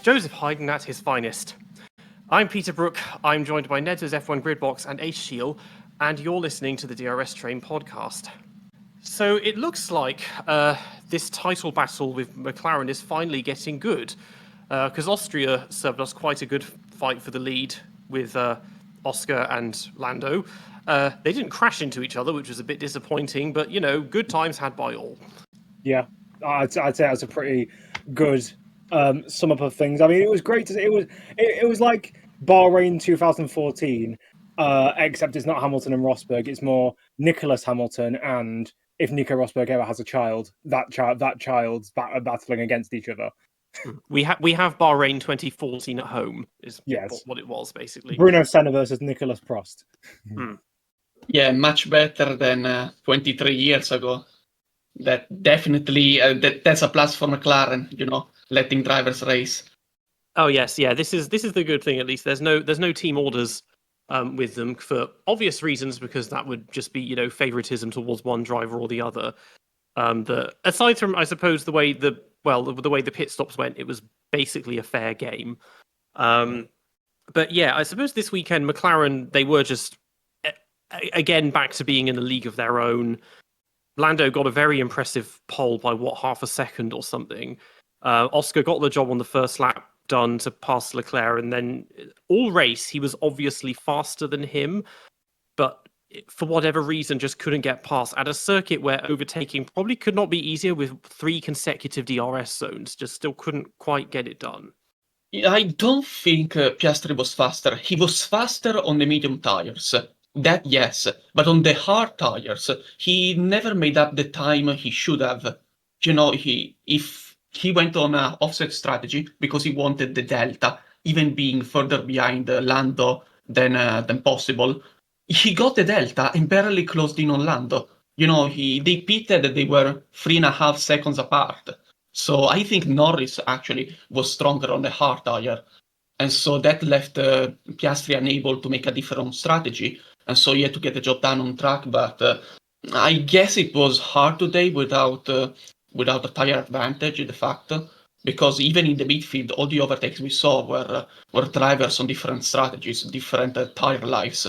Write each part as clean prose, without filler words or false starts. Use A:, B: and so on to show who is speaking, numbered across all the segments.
A: Joseph Haydn at his finest. I'm Peter Brook. I'm joined by Nedzo's F1 Gridbox and Ace Shield, and you're listening to the DRS Train podcast. So it looks like this title battle with McLaren is finally getting good, because Austria served us quite a good fight for the lead with Oscar and Lando. They didn't crash into each other, which was a bit disappointing, but, good times had by all.
B: Yeah, I'd say that's a pretty good sum up of things. I mean, it was great to see. It was like Bahrain 2014, except it's not Hamilton and Rosberg. It's more Nicholas Hamilton, and if Nico Rosberg ever has a child, that child's battling against each other.
A: We have Bahrain 2014 at home, is what it was, basically.
B: Bruno Senna versus Nicolas Prost.
C: Yeah, much better than 23 years ago. That definitely that's a plus for McLaren, letting drivers race.
A: Oh yes, yeah. This is the good thing. At least there's no team orders with them for obvious reasons, because that would just be favoritism towards one driver or the other. Aside from, I suppose, the way the pit stops went, it was basically a fair game. But yeah, I suppose this weekend McLaren, they were just again back to being in a league of their own. Lando got a very impressive pole by half a second or something. Oscar got the job on the first lap done to pass Leclerc, and then all race he was obviously faster than him, but for whatever reason just couldn't get past at a circuit where overtaking probably could not be easier with 3 consecutive DRS zones. Just still couldn't quite get it done.
C: I don't think Piastri was faster. He was faster on the medium tires. That yes, but on the hard tires, he never made up the time he should have. If he went on an offset strategy because he wanted the delta, even being further behind Lando than possible, he got the delta and barely closed in on Lando. They pitted, they were 3.5 seconds apart. So I think Norris actually was stronger on the hard tire, and so that left Piastri unable to make a different strategy. And so he had to get the job done on track, but I guess it was hard today without a tire advantage, de facto, because even in the midfield, all the overtakes we saw were drivers on different strategies, different tire lives.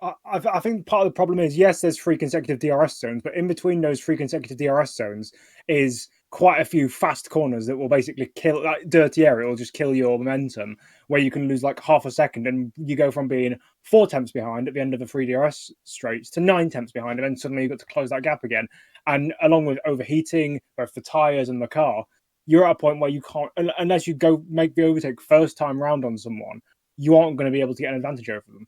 B: I think part of the problem is, yes, there's 3 consecutive DRS zones, but in between those 3 consecutive DRS zones is quite a few fast corners that will basically kill, like dirty area, will just kill your momentum, where you can lose like half a second, and you go from being 4 tenths behind at the end of the 3 DRS straights to 9 tenths behind, and then suddenly you've got to close that gap again. And along with overheating, both the tyres and the car, you're at a point where you can't, unless you go make the overtake first time round on someone, you aren't going to be able to get an advantage over them.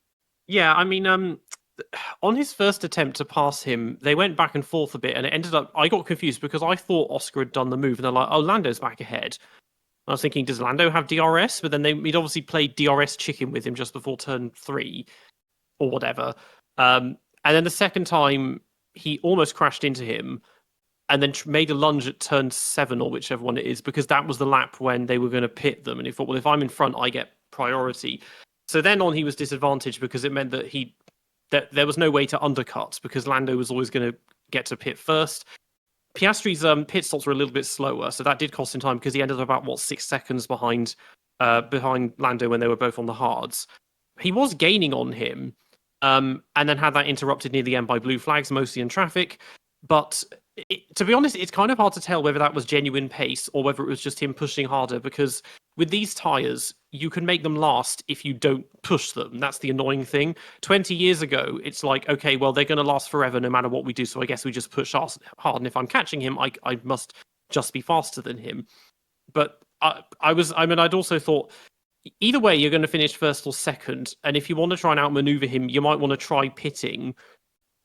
A: Yeah, I mean, on his first attempt to pass him, they went back and forth a bit, and it ended up, I got confused because I thought Oscar had done the move, and they're like, oh, Lando's back ahead. I was thinking, does Lando have DRS? But then he'd obviously played DRS chicken with him just before turn 3 or whatever. And then the second time, he almost crashed into him and then made a lunge at turn 7 or whichever one it is, because that was the lap when they were going to pit them. And he thought, well, if I'm in front, I get priority. So then on, he was disadvantaged because it meant that there was no way to undercut, because Lando was always going to get to pit first. Piastri's pit stops were a little bit slower, so that did cost him time because he ended up about 6 seconds behind Lando when they were both on the hards. He was gaining on him, and then had that interrupted near the end by blue flags, mostly in traffic. But to be honest, it's kind of hard to tell whether that was genuine pace or whether it was just him pushing harder, because with these tyres, you can make them last if you don't push them. That's the annoying thing. 20 years ago, it's like, okay, well, they're going to last forever no matter what we do, so I guess we just push hard. And if I'm catching him, I must just be faster than him. But I'd also thought, either way, you're going to finish first or second, and if you want to try and outmaneuver him, you might want to try pitting.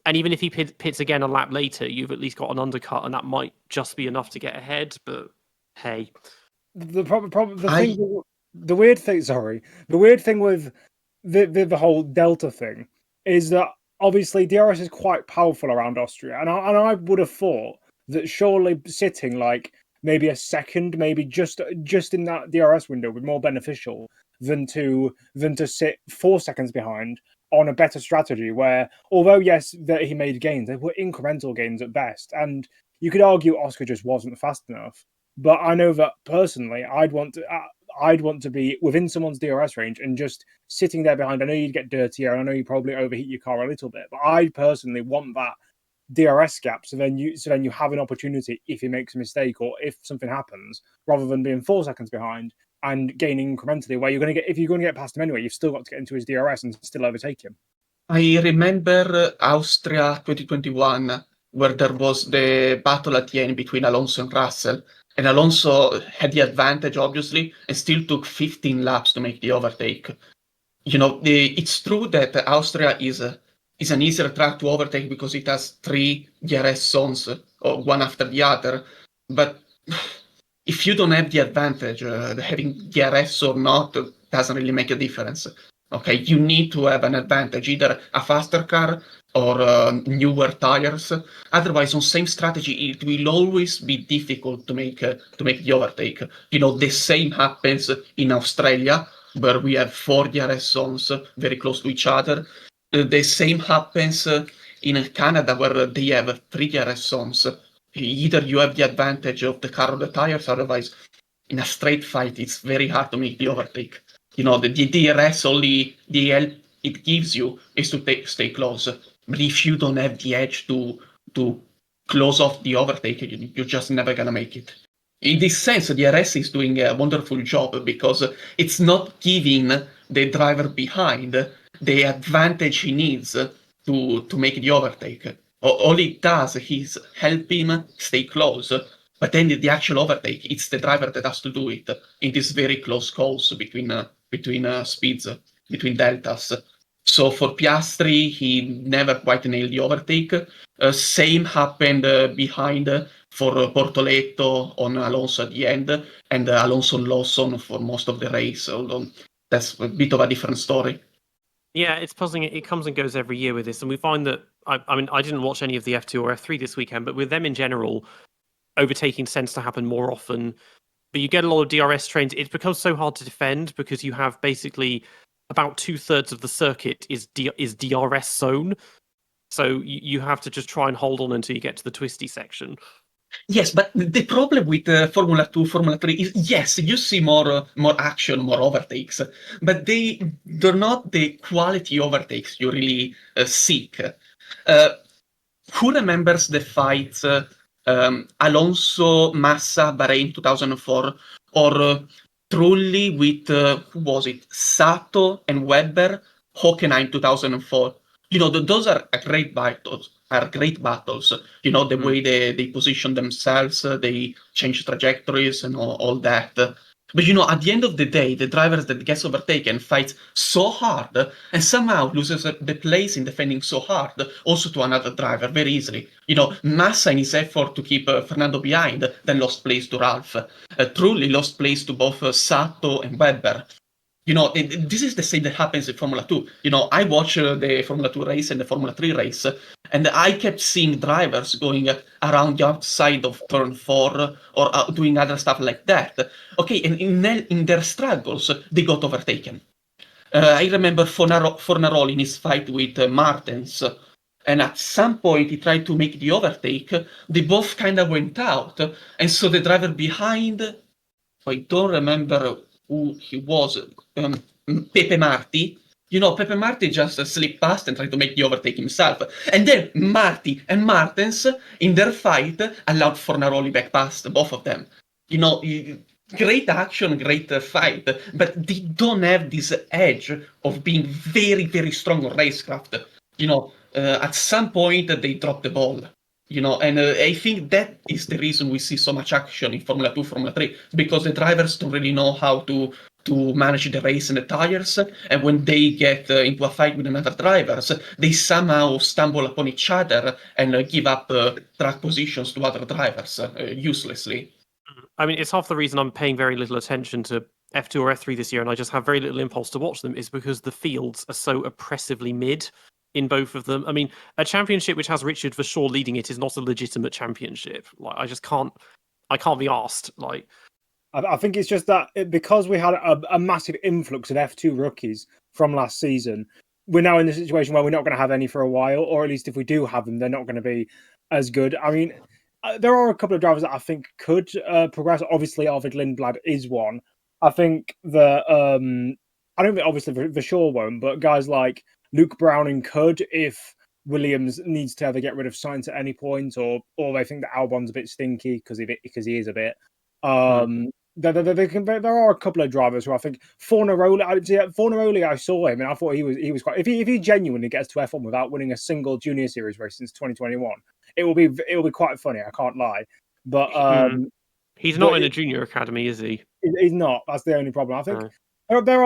A: And even if he pits again a lap later, you've at least got an undercut, and that might just be enough to get ahead. But hey,
B: the weird thing with the whole Delta thing is that obviously DRS is quite powerful around Austria, and I would have thought that surely sitting like maybe a second, maybe just in that DRS window would be more beneficial than to sit 4 seconds behind on a better strategy where, although yes, that he made gains, they were incremental gains at best, and you could argue Oscar just wasn't fast enough. But I know that personally, I'd want to be within someone's DRS range and just sitting there behind. I know you'd get dirtier, and I know you probably overheat your car a little bit, but I personally want that DRS gap, so then you have an opportunity if he makes a mistake or if something happens, rather than being 4 seconds behind and gaining incrementally. Where if you're going to get past him anyway, you've still got to get into his DRS and still overtake him.
C: I remember Austria 2021, where there was the battle at the end between Alonso and Russell, and Alonso had the advantage, obviously, and still took 15 laps to make the overtake. It's true that Austria is an easier track to overtake because it has 3 DRS zones, or one after the other. But if you don't have the advantage, having DRS or not doesn't really make a difference. Okay, you need to have an advantage, either a faster car or newer tires. Otherwise, on same strategy, it will always be difficult to make the overtake. The same happens in Australia, where we have 4 DRS zones very close to each other. The same happens in Canada, where they have 3 DRS zones. Either you have the advantage of the car or the tires, otherwise, in a straight fight, it's very hard to make the overtake. The DRS only the help it gives you is to stay close. But if you don't have the edge to close off the overtake, you're just never gonna make it. In this sense, the DRS is doing a wonderful job because it's not giving the driver behind the advantage he needs to make the overtake. All it does is help him stay close, but then the actual overtake, it's the driver that has to do it in these very close calls between speeds, between deltas. So for Piastri, he never quite nailed the overtake. Same happened behind for Bortoleto on Alonso at the end, and Alonso and Lawson for most of the race, although that's a bit of a different story.
A: Yeah, it's puzzling. It comes and goes every year with this, and we find that, I mean, I didn't watch any of the F2 or F3 this weekend, but with them in general, overtaking tends to happen more often. But you get a lot of DRS trains. It becomes so hard to defend because you have basically about 2/3 of the circuit is DRS zone. So you have to just try and hold on until you get to the twisty section.
C: Yes, but the problem with Formula 2, Formula 3 is, yes, you see more action, more overtakes, but they're not the quality overtakes you really seek. Who remembers the fight Alonso, Massa, Bahrain 2004, or Trulli with, who was it, Sato and Webber, Hockenheim 2004? Those are great battles. The way they position themselves, they change trajectories and all that. But at the end of the day, the drivers that gets overtaken fights so hard and somehow loses the place in defending so hard also to another driver very easily. Massa in his effort to keep Fernando behind then lost place to Ralph. Trulli lost place to both Sato and Webber. This is the same that happens in Formula 2. I watch the Formula 2 race and the Formula 3 race, and I kept seeing drivers going around the outside of turn 4 or doing other stuff like that. Okay, and in their struggles, they got overtaken. I remember Fornaroli in his fight with Martens, and at some point he tried to make the overtake. They both kind of went out, and so the driver behind, I don't remember who he was, Pepe Marti. Pepe Marti just slipped past and tried to make the overtake himself. And then Marti and Martens, in their fight, allowed Fornaroli back past both of them. great action, great fight, but they don't have this edge of being very, very strong on racecraft. At some point they drop the ball. And I think that is the reason we see so much action in Formula 2, Formula 3, because the drivers don't really know how to manage the race and the tires, and when they get into a fight with another drivers, they somehow stumble upon each other and give up track positions to other drivers uselessly.
A: I mean, it's half the reason I'm paying very little attention to F2 or F3 this year, and I just have very little impulse to watch them, is because the fields are so oppressively mid in both of them. I mean, a championship which has Richard Verschoor leading it is not a legitimate championship. Like, I just can't be asked. Like,
B: I think it's just that because we had a massive influx of F2 rookies from last season, we're now in the situation where we're not going to have any for a while, or at least if we do have them, they're not going to be as good. I mean, there are a couple of drivers that I think could progress. Obviously, Arvid Lindblad is one. I think that I don't think obviously Verschoor won't, but guys like Luke Browning could if Williams needs to ever get rid of Sainz at any point, or they think that Albon's a bit stinky because he is a bit. There are a couple of drivers who I think Fornaroli, I saw him and I thought he was quite. If he genuinely gets to F1 without winning a single Junior Series race since 2021, it will be quite funny. I can't lie, but
A: he's not in a junior academy, is he?
B: He's not. That's the only problem. I think there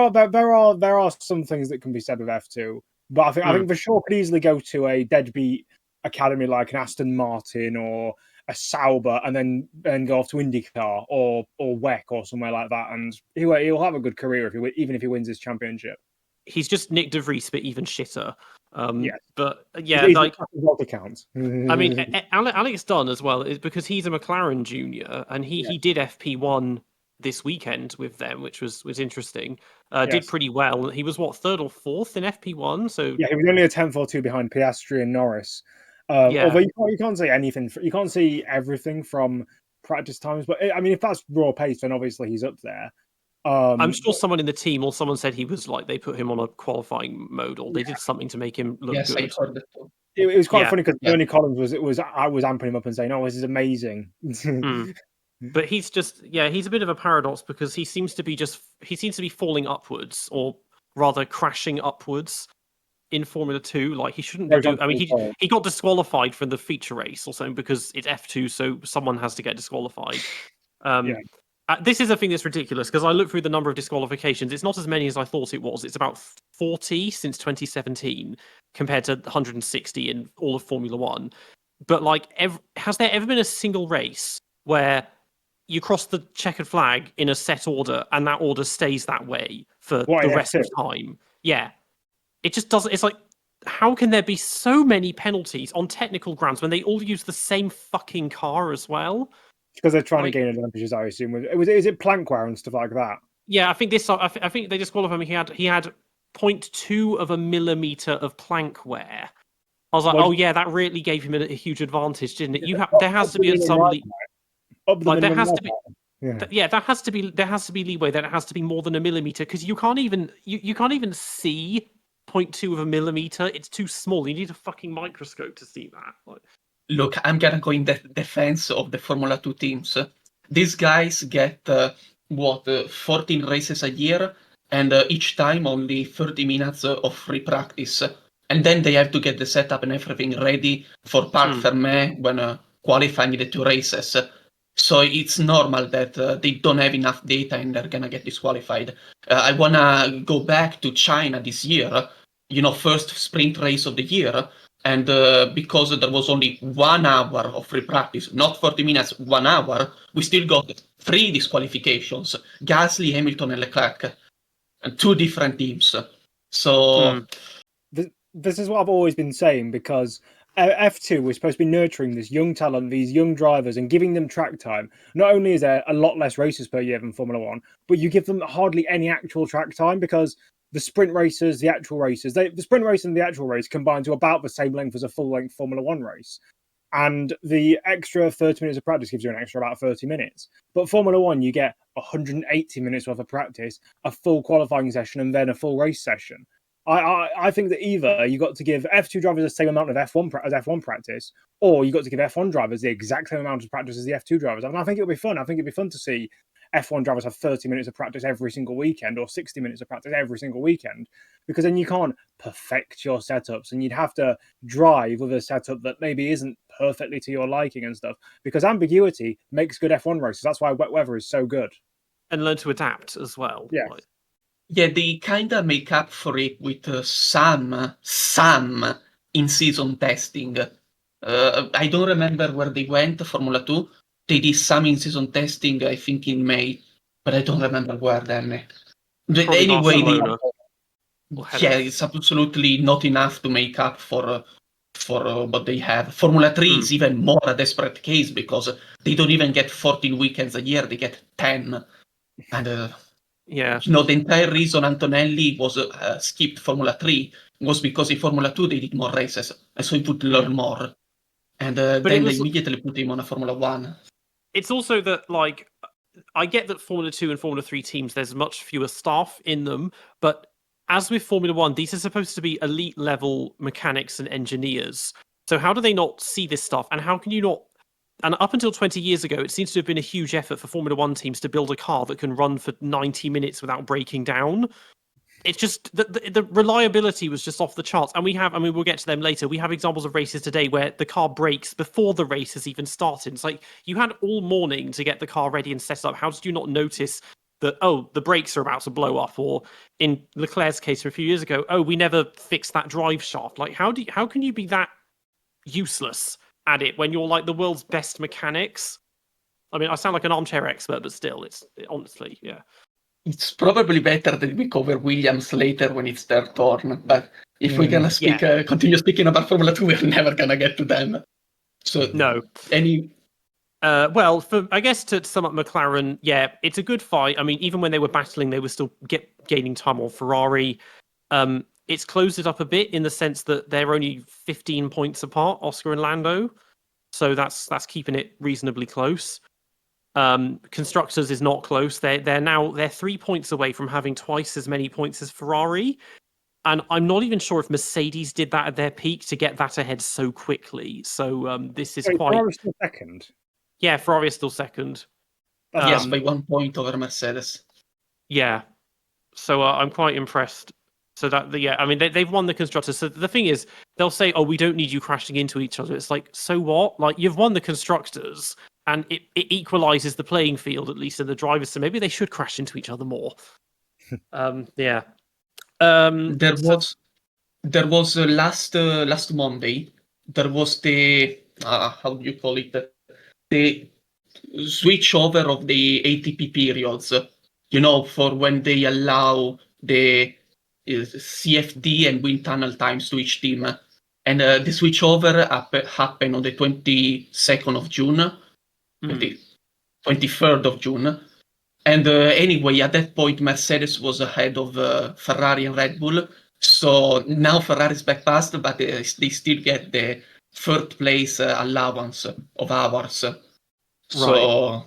B: are some things that can be said with F2, but I think Verschoor could easily go to a deadbeat academy like an Aston Martin or a Sauber, and then go off to IndyCar or WEC or somewhere like that, and he'll have a good career even if he wins his championship.
A: He's just Nick De Vries, but even shitter. But
B: he's like accounts.
A: I mean, Alex Dunn as well is because he's a McLaren junior, and he did FP1 this weekend with them, which was interesting. Did pretty well. He was third or fourth in FP1. So
B: yeah, he was only a 10th or 2 behind Piastri and Norris. Although you can't say anything, you can't see everything from practice times. But I mean, if that's raw pace, then obviously he's up there.
A: I'm sure someone in the team or someone said he was like they put him on a qualifying mode, or they did something to make him look good.
C: I heard that too.
B: It was quite funny because Bernie Collins I was amping him up and saying, "Oh, this is amazing."
A: But he's just he's a bit of a paradox because he seems to be falling upwards, or rather crashing upwards in Formula 2. Like he shouldn't be doing. I mean, he got disqualified from the feature race or something because it's F2, so someone has to get disqualified. This is a thing that's ridiculous because I looked through the number of disqualifications. It's not as many as I thought it was. It's about 40 since 2017 compared to 160 in all of Formula 1. But like, has there ever been a single race where you cross the checkered flag in a set order and that order stays that way for the rest of the time? Yeah. It just doesn't. It's like, how can there be so many penalties on technical grounds when they all use the same fucking car as well?
B: Because they're trying to gain advantages, I assume. Is it plank wear and stuff like that?
A: Yeah, I think I think they disqualified him. He had 0.2 of a millimeter of plank wear. I was like, oh yeah, that really gave him a huge advantage, didn't it? There has to be some there has to be. There has to be leeway that it has to be more than a millimeter because you can't even see 0.2 of a millimeter. It's too small. You need a fucking microscope to see that.
C: Look, I'm gonna go in the defense of the Formula 2 teams. These guys get 14 races a year, and each time only 30 minutes of free practice, and then they have to get the setup and everything ready for Parc Fermé when qualifying the 2 races. So it's normal that they don't have enough data and they're gonna get disqualified. I wanna go back to China this year, first sprint race of the year, and because there was only 1 hour of free practice, not 40 minutes, 1 hour, we still got 3 disqualifications: Gasly, Hamilton, and Leclerc, and 2 different teams. So
B: this is what I've always been saying, because F2 was supposed to be nurturing this young talent, these young drivers, and giving them track time. Not only is there a lot less races per year than Formula 1, but you give them hardly any actual track time, because the sprint races, the actual races, the sprint race and the actual race combine to about the same length as a full-length Formula 1 race. And the extra 30 minutes of practice gives you an extra about 30 minutes. But Formula 1, you get 180 minutes worth of practice, a full qualifying session, and then a full race session. I think that either you got to give F2 drivers the same amount of F1 practice, or you got to give F1 drivers the exact same amount of practice as the F2 drivers. And I think it'll be fun. I think it'll be fun to see F1 drivers have 30 minutes of practice every single weekend or 60 minutes of practice every single weekend, because then you can't perfect your setups and you'd have to drive with a setup that maybe isn't perfectly to your liking and stuff, because ambiguity makes good F1 races. That's why wet weather is so good.
A: And learn to adapt as well.
B: Yeah.
A: Like,
C: Yeah, they kind of make up for it with some in-season testing. I don't remember where they went, Formula 2. They did some in-season testing, I think, in May, but I don't remember where then. But
A: probably
C: anyway,
A: Barcelona.
C: yeah, it's absolutely not enough to make up for what they have. Formula 3 is even more a desperate case because they don't even get 14 weekends a year, they get 10. And
A: Yeah.
C: the entire reason Antonelli was skipped Formula 3 was because in Formula 2 they did more races, and so he would learn more. And then they immediately put him on a Formula 1.
A: It's also that, like, I get that Formula 2 and Formula 3 teams, there's much fewer staff in them, but as with Formula 1, these are supposed to be elite level mechanics and engineers. So how do they not see this stuff? And how can you not... And up until 20 years ago, it seems to have been a huge effort for Formula 1 teams to build a car that can run for 90 minutes without breaking down. It's just the reliability was just off the charts. And we'll get to them later. We have examples of races today where the car breaks before the race has even started. It's like you had all morning to get the car ready and set up. How did you not notice that, oh, the brakes are about to blow up? Or in Leclerc's case from a few years ago, oh, we never fixed that drive shaft. Like, how can you be that useless at it when you're like the world's best mechanics? I mean, I sound like an armchair expert, but still, it's honestly, yeah.
C: It's probably better that we cover Williams later when it's their turn. But if we're gonna continue speaking about Formula 2, we're never gonna get to them. So
A: no. Well, I guess to sum up McLaren, yeah, it's a good fight. I mean, even when they were battling, they were still gaining time on Ferrari. It's closed it up a bit in the sense that they're only 15 points apart, Oscar and Lando. So that's keeping it reasonably close. Constructors is not close. They're 3 points away from having twice as many points as Ferrari. And I'm not even sure if Mercedes did that at their peak to get that ahead so quickly. So this is quite...
B: Ferrari's still second.
A: Yeah, Ferrari is still second.
C: Yes, by 1 point over Mercedes.
A: Yeah. So I'm quite impressed. So I mean, they've won the constructors. So the thing is, they'll say, oh, we don't need you crashing into each other. It's like, so what? Like, you've won the constructors, and it equalizes the playing field, at least in the drivers. So maybe they should crash into each other more. Yeah.
C: There was last Monday. There was the how do you call it? The switch over of the ATP periods. For when they allow the CFD and wind tunnel times to each team, and the switch over happened on the 22nd of June, 23rd of June. And anyway, at that point, Mercedes was ahead of Ferrari and Red Bull. So now Ferrari's back past, but they still get the third place allowance of hours. So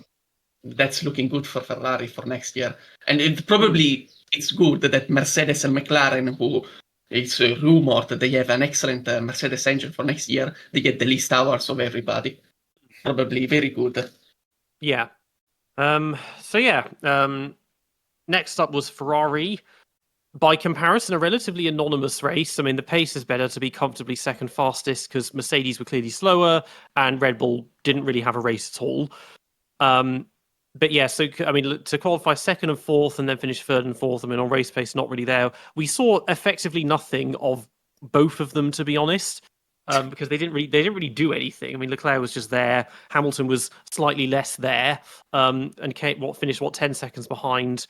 C: that's looking good for Ferrari for next year. And it's good that Mercedes and McLaren, who it's rumored that they have an excellent Mercedes engine for next year, they get the least hours of everybody. Probably very good.
A: Yeah. Next up was Ferrari. By comparison, a relatively anonymous race. I mean, the pace is better to be comfortably second fastest because Mercedes were clearly slower and Red Bull didn't really have a race at all. But yeah, so, I mean, to qualify second and fourth and then finish third and fourth, I mean, on race pace, not really there. We saw effectively nothing of both of them, to be honest. Because they didn't really do anything. I mean, Leclerc was just there. Hamilton was slightly less there, and finished 10 seconds behind.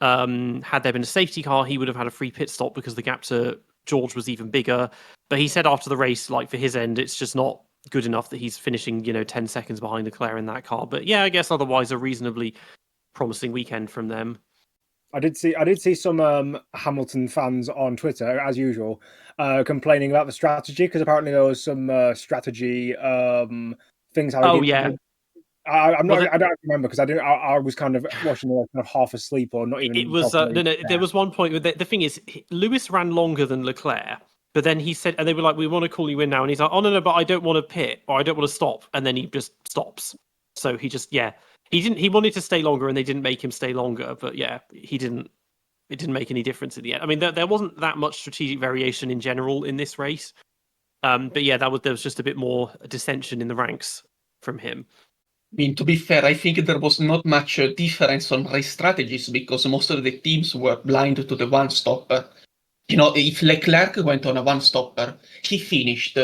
A: Had there been a safety car, he would have had a free pit stop because the gap to George was even bigger. But he said after the race, like for his end, it's just not good enough that he's finishing 10 seconds behind Leclerc in that car. But yeah, I guess otherwise a reasonably promising weekend from them.
B: I did see some Hamilton fans on Twitter, as usual, complaining about the strategy because apparently there was some strategy things. I don't remember because I was kind of watching it kind of half asleep or not even.
A: It was There was one point where the thing is, Lewis ran longer than Leclerc, but then he said, and they were like, "We want to call you in now," and he's like, "Oh no, but I don't want to pit or I don't want to stop," and then he just stops. So he just He wanted to stay longer, and they didn't make him stay longer. But yeah, he didn't. It didn't make any difference in the end. I mean, there wasn't that much strategic variation in general in this race. But yeah, there was just a bit more dissension in the ranks from him.
C: I mean, to be fair, I think there was not much difference on race strategies because most of the teams were blind to the one-stopper. You know, if Leclerc went on a one-stopper, he finished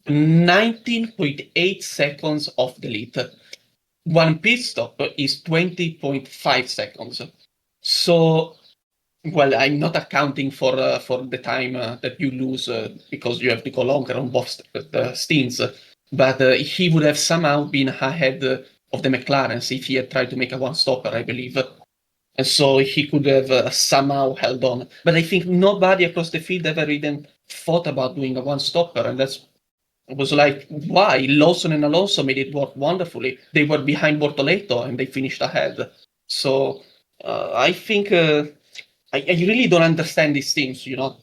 C: 19.8 seconds off the lead. One pit stop is 20.5 seconds. So, well, I'm not accounting for the time that you lose because you have to go longer on both stints. But he would have somehow been ahead of the McLarens if he had tried to make a one-stopper, I believe. And so he could have somehow held on. But I think nobody across the field ever even thought about doing a one-stopper. And that was like, why? Lawson and Alonso made it work wonderfully. They were behind Bortoleto and they finished ahead. So I think I really don't understand these things, you know.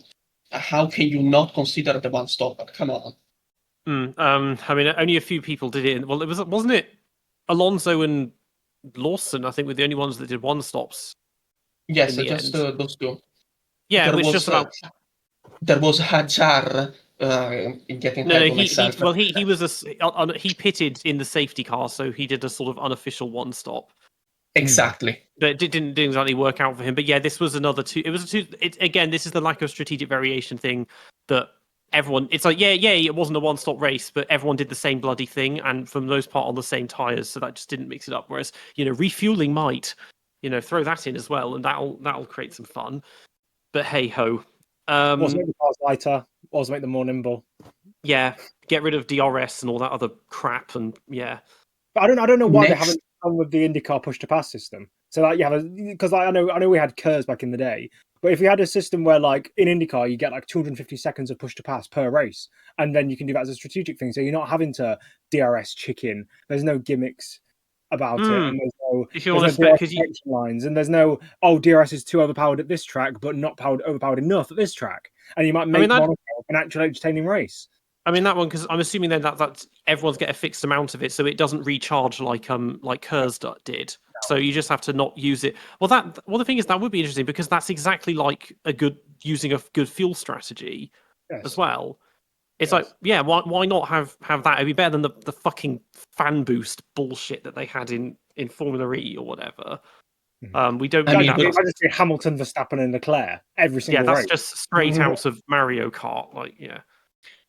C: How can you not consider the one-stopper? Come on.
A: I mean, only a few people did it. Well, wasn't it Alonso and Lawson, I think, were the only ones that did one-stops.
C: Yes, just those two.
A: Yeah, it was just about...
C: There was Hajar getting ahead of myself.
A: He was he pitted in the safety car, so he did a sort of unofficial one-stop.
C: Exactly.
A: But it didn't exactly work out for him. But yeah, this was another two. It was a two. Again, this is the lack of strategic variation thing that everyone. It's like it wasn't a one-stop race, but everyone did the same bloody thing, and for the most part on the same tires. So that just didn't mix it up. Whereas refueling might, throw that in as well, and that'll create some fun. But hey ho.
B: Also make the cars lighter. Also make them more nimble.
A: Yeah, get rid of DRS and all that other crap, and yeah.
B: But I don't know why they haven't gone with the IndyCar push to pass system. So like because I know we had KERS back in the day, but if we had a system where like in IndyCar you get like 250 seconds of push to pass per race, and then you can do that as a strategic thing, so you're not having to DRS chicken. There's no gimmicks about it, and there's no DRS lines, and there's no DRS is too overpowered at this track, but not overpowered enough at this track, and you might make Monaco an actual entertaining race.
A: I mean that one because I'm assuming then that everyone's get a fixed amount of it, so it doesn't recharge like KERS did. So you just have to not use it. Well, the thing is that would be interesting because that's exactly like using a good fuel strategy as well. It's like, yeah, why not have that? It'd be better than the fucking fan boost bullshit that they had in Formula E or whatever. We don't.
B: I just see Hamilton, Verstappen, and Leclerc every single race.
A: Yeah, that's just straight out of Mario Kart. Like, yeah.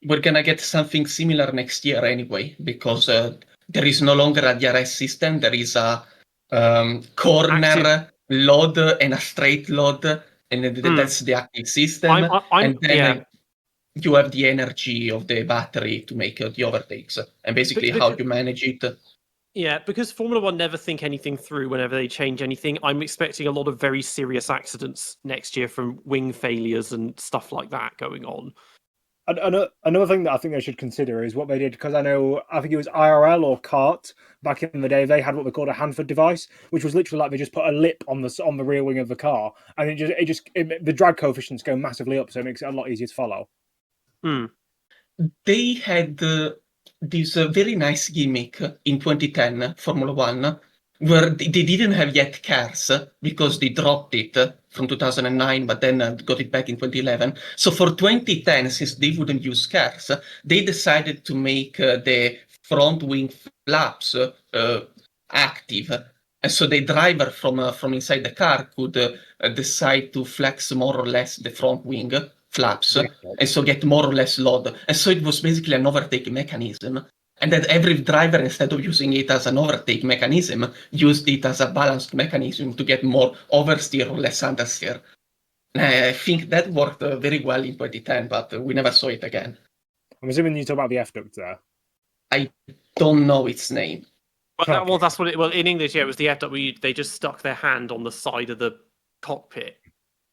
C: We're gonna get something similar next year anyway, because there is no longer a DRS system. There is a corner load and a straight load, and that's the active system. And then you have the energy of the battery to make the overtakes, and basically how you manage it.
A: Yeah, because Formula One never think anything through whenever they change anything. I'm expecting a lot of very serious accidents next year from wing failures and stuff like that going on.
B: Another thing that I think they should consider is what they did, because I think it was IRL or CART back in the day. They had what they called a Hanford device, which was literally like they just put a lip on the rear wing of the car, and the drag coefficients go massively up, so it makes it a lot easier to follow.
C: They had this very nice gimmick in 2010 Formula One, where they didn't have yet KERS because they dropped it from 2009, but then got it back in 2011. So for 2010, since they wouldn't use KERS, they decided to make the front wing flaps active. And so the driver from inside the car could decide to flex more or less the front wing flaps, and so get more or less load. And so it was basically an overtake mechanism. And that every driver, instead of using it as an overtake mechanism, used it as a balanced mechanism to get more oversteer or less understeer. I think that worked very well in 2010, but we never saw it again.
B: I'm assuming you talk about the F-duct there.
C: I don't know its name.
A: Well, that's what it. Well, in English, it was the F-duct. They just stuck their hand on the side of the cockpit,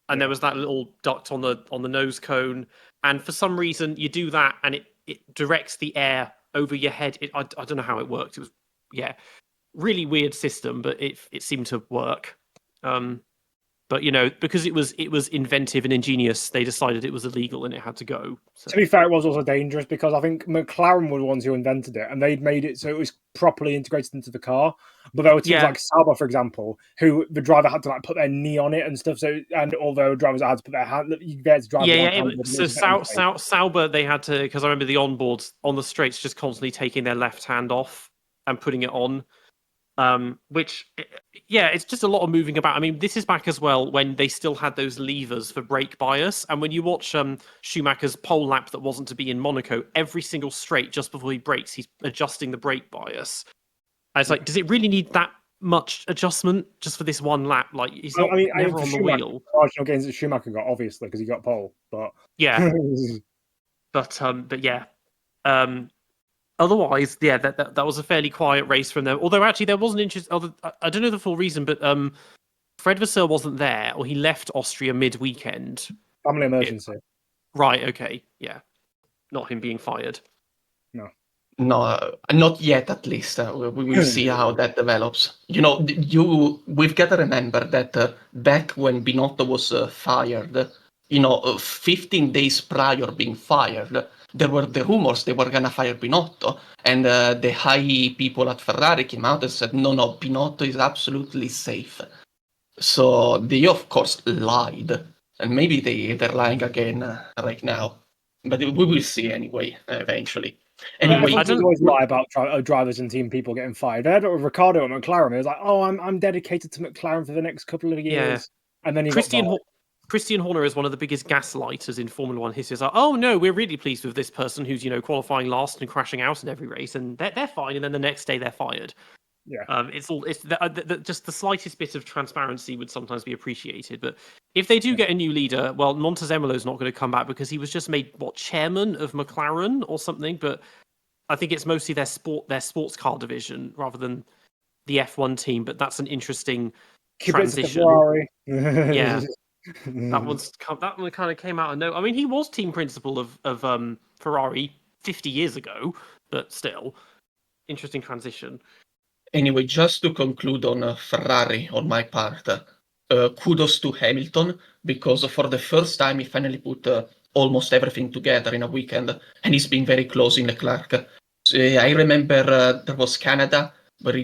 A: and there was that little duct on the nose cone. And for some reason, you do that, and it directs the air over your head. I don't know how it worked. It was really weird system, but it seemed to work. But because it was inventive and ingenious, they decided it was illegal and it had to go. So.
B: To be fair, it was also dangerous because I think McLaren were the ones who invented it, and they'd made it so it was properly integrated into the car. But there were teams like Sauber, for example, who the driver had to put their knee on it and stuff. So, and although drivers had to put their hand, you get to drive.
A: So Sauber, they had to, because I remember the onboards on the straights just constantly taking their left hand off and putting it on. Which, it's just a lot of moving about. I mean, this is back as well when they still had those levers for brake bias. And when you watch Schumacher's pole lap that wasn't to be in Monaco, every single straight just before he brakes, he's adjusting the brake bias. And it's like, does it really need that much adjustment just for this one lap? Like, he's not never on the wheel.
B: Marginal gains that Schumacher got, obviously, because he got pole. But
A: yeah, but yeah. Otherwise, that was a fairly quiet race from them. Although actually there was an interesting. I don't know the full reason, but Fred Vasseur wasn't there, or he left Austria mid-weekend.
B: Family emergency.
A: Right. Okay. Yeah. Not him being fired.
B: No,
C: not yet. At least we will see how that develops. We've got to remember that back when Binotto was fired, 15 days prior being fired, there were the rumors they were going to fire Binotto, and the high people at Ferrari came out and said, no, Binotto is absolutely safe. So they, of course, lied, and maybe they're lying again right now. But we will see anyway, eventually. Anyway,
B: I don't always lie about drivers and team people getting fired. I had Ricardo at McLaren. He was like, "Oh, I'm dedicated to McLaren for the next couple of years," and then he
A: Christian Horner is one of the biggest gaslighters in Formula One history. It's like, oh no, we're really pleased with this person who's qualifying last and crashing out in every race, and they're fine, and then the next day they're fired.
B: Yeah,
A: it's just the slightest bit of transparency would sometimes be appreciated. But if they do get a new leader, well, Montezemolo's not going to come back because he was just made chairman of McLaren or something. But I think it's mostly their sports car division rather than the F1 team. But that's an interesting transition.
B: Ferrari.
A: Yeah. That one kind of came out of nowhere. I mean, he was team principal of Ferrari 50 years ago, but still, interesting transition.
C: Anyway, just to conclude on Ferrari on my part, kudos to Hamilton, because for the first time he finally put almost everything together in a weekend, and he's been very close in Leclerc. So, I remember there was Canada, where he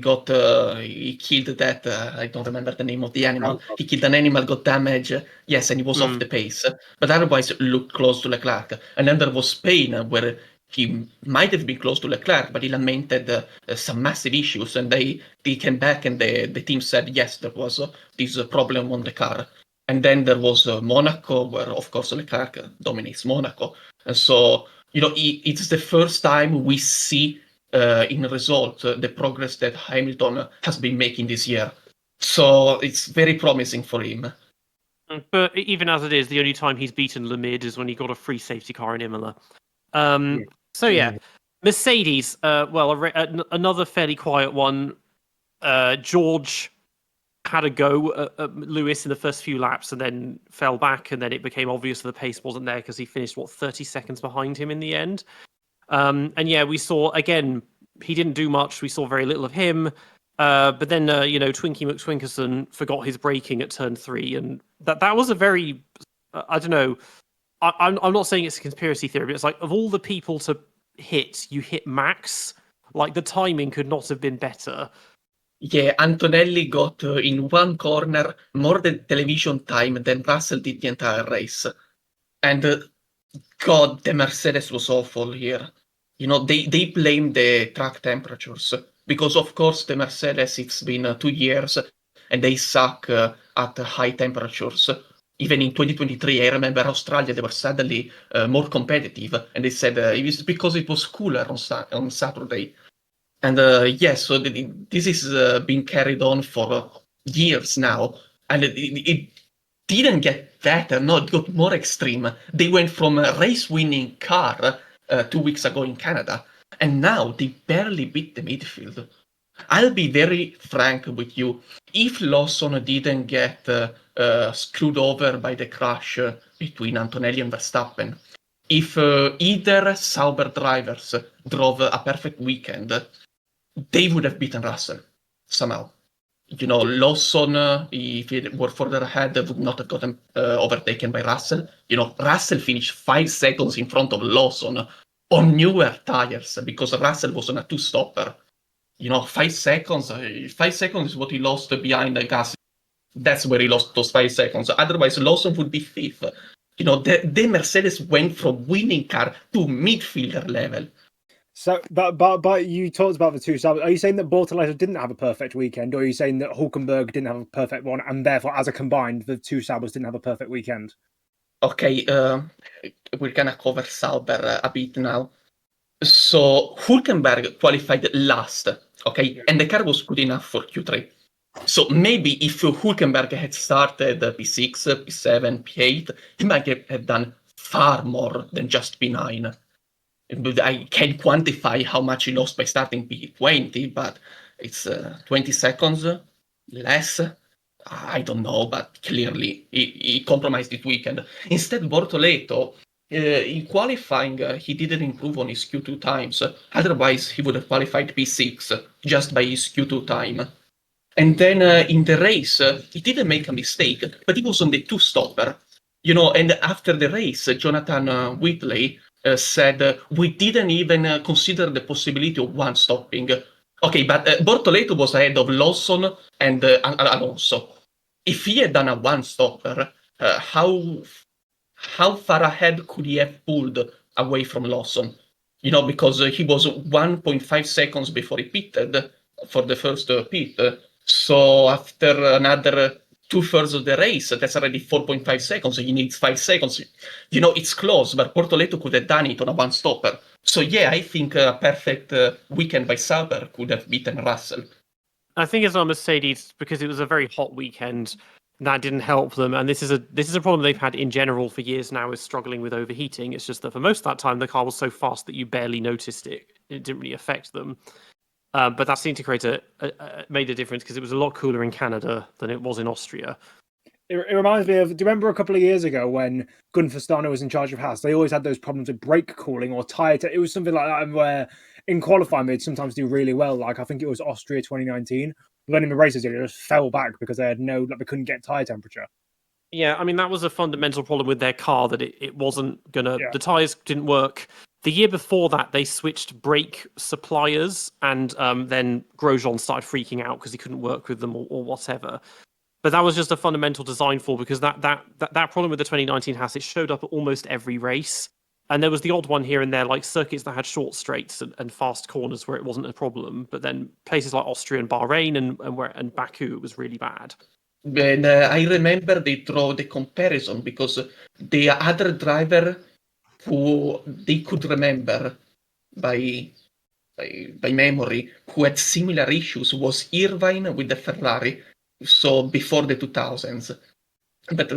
C: killed that, I don't remember the name of the animal. He killed an animal, got damage, yes, and he was off the pace. But otherwise, looked close to Leclerc. And then there was Spain, where he might have been close to Leclerc, but he lamented some massive issues. And they came back and the team said, yes, there was this problem on the car. And then there was Monaco, where, of course, Leclerc dominates Monaco. And so, it's the first time we see in result the progress that Hamilton has been making this year. So it's very promising for him.
A: But even as it is, the only time he's beaten Lamid is when he got a free safety car in Imola. Mercedes, another fairly quiet one. George had a go at Lewis in the first few laps and then fell back, and then it became obvious the pace wasn't there because he finished 30 seconds behind him in the end. We saw again he didn't do much. We saw very little of him. But then Twinkie McTwinkerson forgot his braking at turn 3, and that was a very I don't know. I'm not saying it's a conspiracy theory, but it's like of all the people to hit, you hit Max. Like the timing could not have been better.
C: Yeah, Antonelli got in one corner more than television time than Russell did the entire race. And God, the Mercedes was awful here. They blame the track temperatures because, of course, the Mercedes, it's been 2 years and they suck at high temperatures. Even in 2023, I remember Australia, they were suddenly more competitive, and they said it was because it was cooler on Saturday. And so this is being carried on for years now, and it didn't get better, no, it got more extreme. They went from a race-winning car 2 weeks ago in Canada, and now they barely beat the midfield. I'll be very frank with you. If Lawson didn't get screwed over by the crash between Antonelli and Verstappen, if either Sauber drivers drove a perfect weekend, they would have beaten Russell somehow. Lawson, if it were further ahead, would not have gotten overtaken by Russell. Russell finished 5 seconds in front of Lawson on newer tires because Russell was on a two-stopper. 5 seconds. 5 seconds is what he lost behind Gasly. That's where he lost those 5 seconds. Otherwise, Lawson would be fifth. The Mercedes went from winning car to midfielder level.
B: So, but you talked about the two Saubers. Are you saying that Bortoleto didn't have a perfect weekend, or are you saying that Hulkenberg didn't have a perfect one, and therefore, as a combined, the two Saubers didn't have a perfect weekend?
C: Okay, we're gonna cover Sauber a bit now. So Hulkenberg qualified last, okay, and the car was good enough for Q3. So maybe if Hulkenberg had started P6, P7, P8, he might have done far more than just P9. But I can't quantify how much he lost by starting P20, but it's 20 seconds less. I don't know, but clearly he compromised this weekend. Instead, Bortoleto, in qualifying, he didn't improve on his Q2 times. Otherwise, he would have qualified P6 just by his Q2 time. And then in the race, he didn't make a mistake, but he was on the two-stopper. And after the race, Jonathan Whitley said, we didn't even consider the possibility of one stopping. Okay, but Bortoleto was ahead of Lawson and Alonso. If he had done a one-stopper, how far ahead could he have pulled away from Lawson? Because he was 1.5 seconds before he pitted for the first pit. So after another 2/3 of the race, that's already 4.5 seconds. He needs 5 seconds. It's close, but Bortoleto could have done it on a one-stopper. So yeah, I think a perfect weekend by Sauber could have beaten Russell.
A: I think it's on Mercedes because it was a very hot weekend. That didn't help them, and this is a problem they've had in general for years now, is struggling with overheating. It's just that for most of that time, the car was so fast that you barely noticed it. It didn't really affect them. But that seemed to made a difference because it was a lot cooler in Canada than it was in Austria.
B: It reminds me of, do you remember a couple of years ago when Gunter Stano was in charge of Haas? They always had those problems with brake cooling or tyre. It was something like that where in qualifying they'd sometimes do really well. Like I think it was Austria 2019. But then in the races, it just fell back because they couldn't get tyre temperature.
A: Yeah, I mean, that was a fundamental problem with their car, that it wasn't gonna, the tyres didn't work. The year before that, they switched brake suppliers, and then Grosjean started freaking out because he couldn't work with them or whatever. But that was just a fundamental design flaw, because that problem with the 2019 Haas, it showed up at almost every race. And there was the odd one here and there, like circuits that had short straights and fast corners where it wasn't a problem. But then places like Austria and Bahrain and Baku, it was really bad.
C: And I remember they draw the comparison because the other driver who they could remember by memory who had similar issues was Irvine with the Ferrari, so before the 2000s. But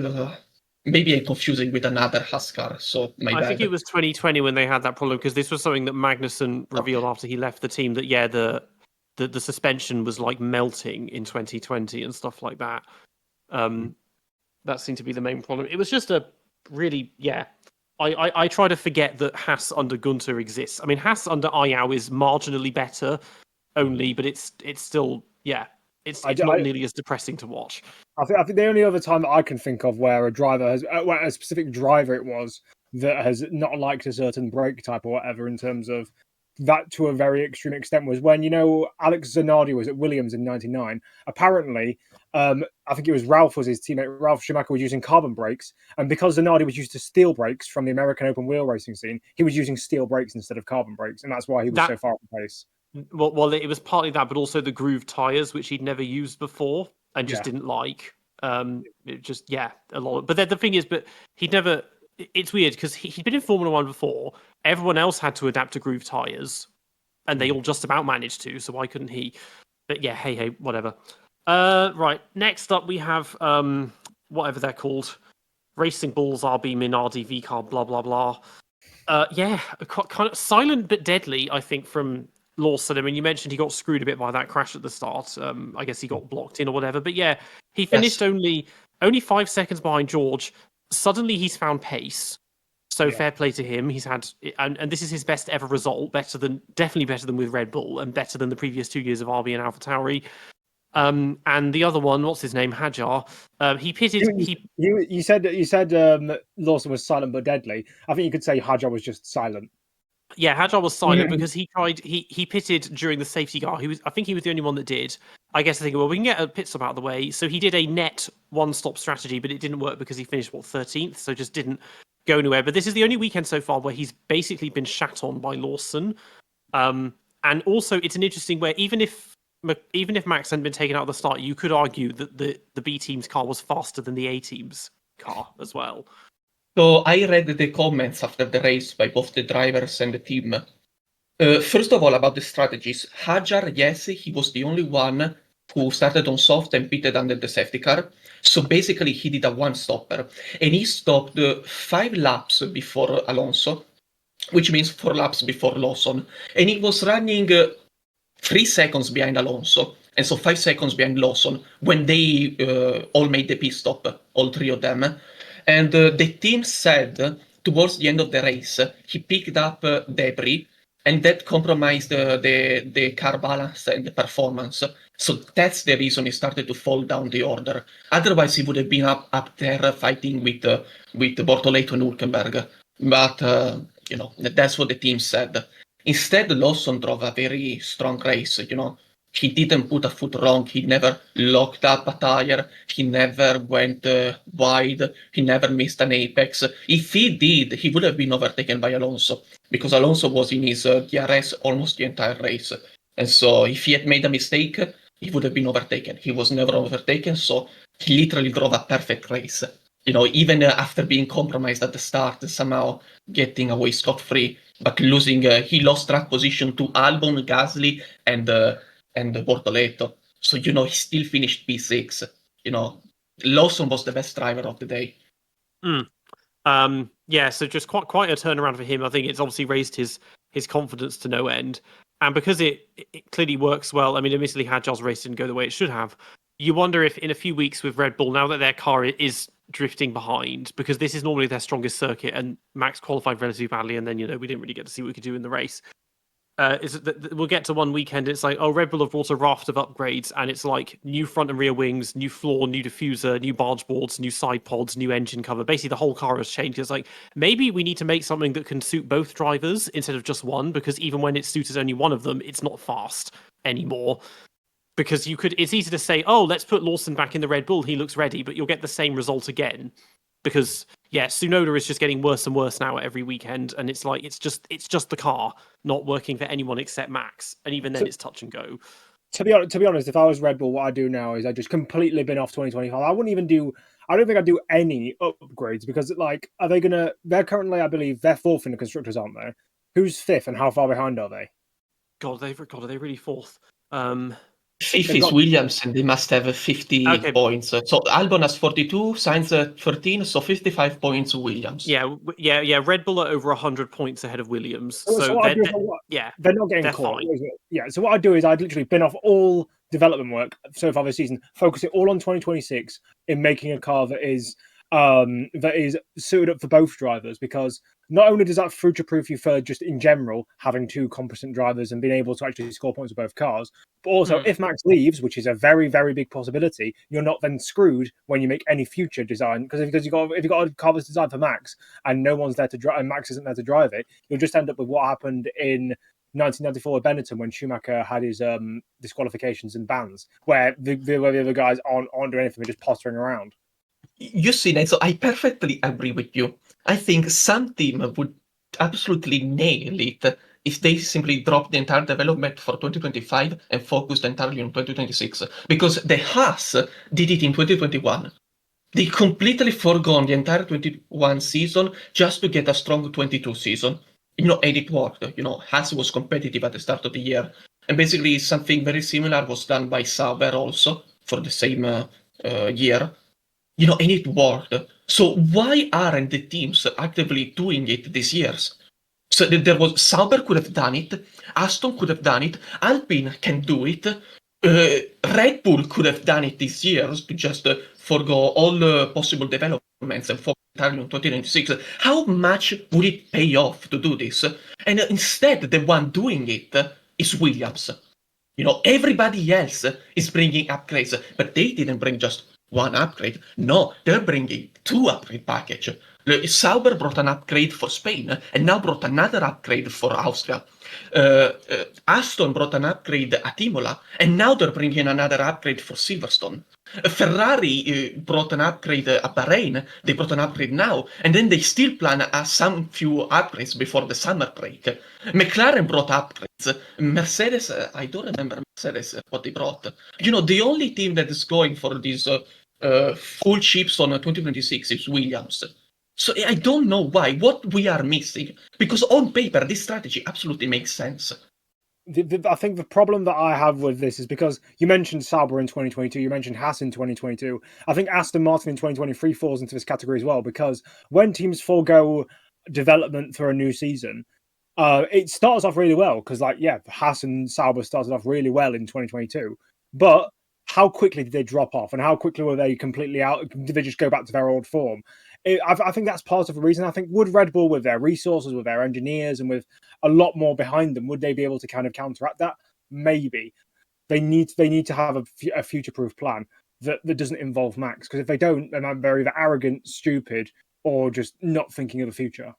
C: maybe I'm confusing with another Haas car, so my bad.
A: I think it was 2020 when they had that problem, because this was something that Magnussen revealed after he left the team, that the suspension was like melting in 2020 and stuff like that. That seemed to be the main problem. It was just a really, I try to forget that Haas under Gunter exists. I mean, Haas under Ayao is marginally better only, but it's still, it's not nearly as depressing to watch.
B: I think the only other time that I can think of where a driver has, a specific driver it was, that has not liked a certain brake type or whatever in terms of that to a very extreme extent was when, Alex Zanardi was at Williams in 99. Apparently, I think it was Ralph was his teammate. Ralph Schumacher was using carbon brakes. And because Zanardi was used to steel brakes from the American open wheel racing scene, he was using steel brakes instead of carbon brakes. And that's why he was so far off pace.
A: Well, it was partly that, but also the groove tyres, which he'd never used before and just didn't like. It just, a lot. But then the thing is, he'd never... It's weird because he'd been in Formula One before. Everyone else had to adapt to groove tyres, and they all just about managed to, so why couldn't he? But yeah, hey, whatever. Right, next up we have whatever they're called. Racing Bulls, RB, Minardi, VCAR, blah, blah, blah. Kind of silent but deadly, I think, from Lawson. I mean, you mentioned he got screwed a bit by that crash at the start. I guess he got blocked in or whatever. But yeah, he finished only 5 seconds behind George. Suddenly he's found pace. So fair play to him. He's had, and this is his best ever result, definitely better than with Red Bull, and better than the previous 2 years of RB and AlphaTauri. And the other one, what's his name, Hajar, he pitted.
B: You said Lawson was silent but deadly. I think you could say Hajar was just silent.
A: Yeah, Hajar was silent because he pitted during the safety car. I think he was the only one that did. I guess I think, well, we can get a pit stop out of the way. So he did a net one-stop strategy, but it didn't work because he finished 13th, so just didn't go anywhere. But this is the only weekend so far where he's basically been shat on by Lawson. And also, it's an interesting where even if Max hadn't been taken out at the start, you could argue that the B team's car was faster than the A team's car as well.
C: So I read the comments after the race by both the drivers and the team. First of all, about the strategies. Hajar, yes, he was the only one who started on soft and pitted under the safety car. So basically, he did a one-stopper. And he stopped 5 laps before Alonso, which means 4 laps before Lawson. And he was running 3 seconds behind Alonso, and so 5 seconds behind Lawson, when they all made the pit stop, all 3 of them. And the team said, towards the end of the race, he picked up debris, and that compromised the car balance and the performance. So that's the reason he started to fall down the order. Otherwise, he would have been up there fighting with Bortoleto and Hülkenberg. But, that's what the team said. Instead, Lawson drove a very strong race, He didn't put a foot wrong. He never locked up a tire. He never went wide. He never missed an apex. If he did, he would have been overtaken by Alonso, because Alonso was in his DRS almost the entire race. And so if he had made a mistake, he would have been overtaken. He was never overtaken, so he literally drove a perfect race. Even after being compromised at the start, somehow getting away scot-free, but losing, he lost track position to Albon, Gasly, and Bortoleto. So, he still finished P6. Lawson was the best driver of the day.
A: Yeah, so just quite a turnaround for him. I think it's obviously raised his confidence to no end. And because it clearly works well, I mean, admittedly, Hajar's race didn't go the way it should have. You wonder if in a few weeks with Red Bull, now that their car is drifting behind, because this is normally their strongest circuit, and Max qualified relatively badly, and then, we didn't really get to see what we could do in the race. We'll get to one weekend, it's like, Red Bull have brought a raft of upgrades, and it's like new front and rear wings, new floor, new diffuser, new barge boards, new side pods, new engine cover. Basically, the whole car has changed. It's like, maybe we need to make something that can suit both drivers instead of just one, because even when it suited only one of them, it's not fast anymore. Because it's easy to say, let's put Lawson back in the Red Bull, he looks ready, but you'll get the same result again. Because, Tsunoda is just getting worse and worse now every weekend, and it's like, it's just the car not working for anyone except Max, and even then it's touch and go.
B: To be honest, if I was Red Bull, what I do now is I just completely bin off 2025. I don't think I'd do any upgrades, because they're currently, I believe, they're 4th in the constructors, aren't they? Who's 5th and how far behind are they?
A: God, are they really 4th?
C: 5th is Williams, and they must have 50 points. So Albon has 42, Sainz 13, so 55 points Williams.
A: Yeah. Red Bull are over 100 points ahead of Williams. So
B: they're not getting caught. Yeah. So what I do is I'd literally bin off all development work so far this season, focus it all on 2026 in making a car that is suited up for both drivers, because not only does that future-proof you for just in general having 2 competent drivers and being able to actually score points with both cars, but also if Max leaves, which is a very, very big possibility, you're not then screwed when you make any future design, because if you've got a car that's designed for Max and no one's there to drive, and Max isn't there to drive it, you'll just end up with what happened in 1994 with Benetton when Schumacher had his disqualifications and bans, where the other guys aren't doing anything, they're just pottering around.
C: You see, Nedzo, I perfectly agree with you. I think some team would absolutely nail it if they simply dropped the entire development for 2025 and focused entirely on 2026. Because the Haas did it in 2021. They completely forgone the entire 21 season just to get a strong 22 season. And it worked. Haas was competitive at the start of the year. And basically something very similar was done by Sauber also for the same year. And it worked. So why aren't the teams actively doing it these years? So there was Sauber could have done it, Aston could have done it, Alpine can do it, Red Bull could have done it these years to just forgo all possible developments and focus entirely on 2096. How much would it pay off to do this? And instead, the one doing it is Williams. Everybody else is bringing upgrades, but they didn't bring just one upgrade. No, they're bringing 2 upgrade package. Sauber brought an upgrade for Spain, and now brought another upgrade for Austria. Aston brought an upgrade at Imola, and now they're bringing another upgrade for Silverstone. Ferrari brought an upgrade at Bahrain. They brought an upgrade now, and then they still plan some few upgrades before the summer break. McLaren brought upgrades. Mercedes, I don't remember Mercedes what they brought. The only team that is going for these full chips on 2026 is Williams. So I don't know why, what we are missing, because on paper this strategy absolutely makes sense.
B: I think the problem that I have with this is because you mentioned Sauber in 2022, you mentioned Haas in 2022. I think Aston Martin in 2023 falls into this category as well, because when teams forego development for a new season, it starts off really well, because Haas and Sauber started off really well in 2022, but how quickly did they drop off, and how quickly were they completely out? Did they just go back to their old form? I think that's part of the reason. I think would Red Bull, with their resources, with their engineers, and with a lot more behind them, would they be able to kind of counteract that? Maybe. They need to have a future-proof plan that doesn't involve Max, because if they don't, then they're either arrogant, stupid, or just not thinking of the future.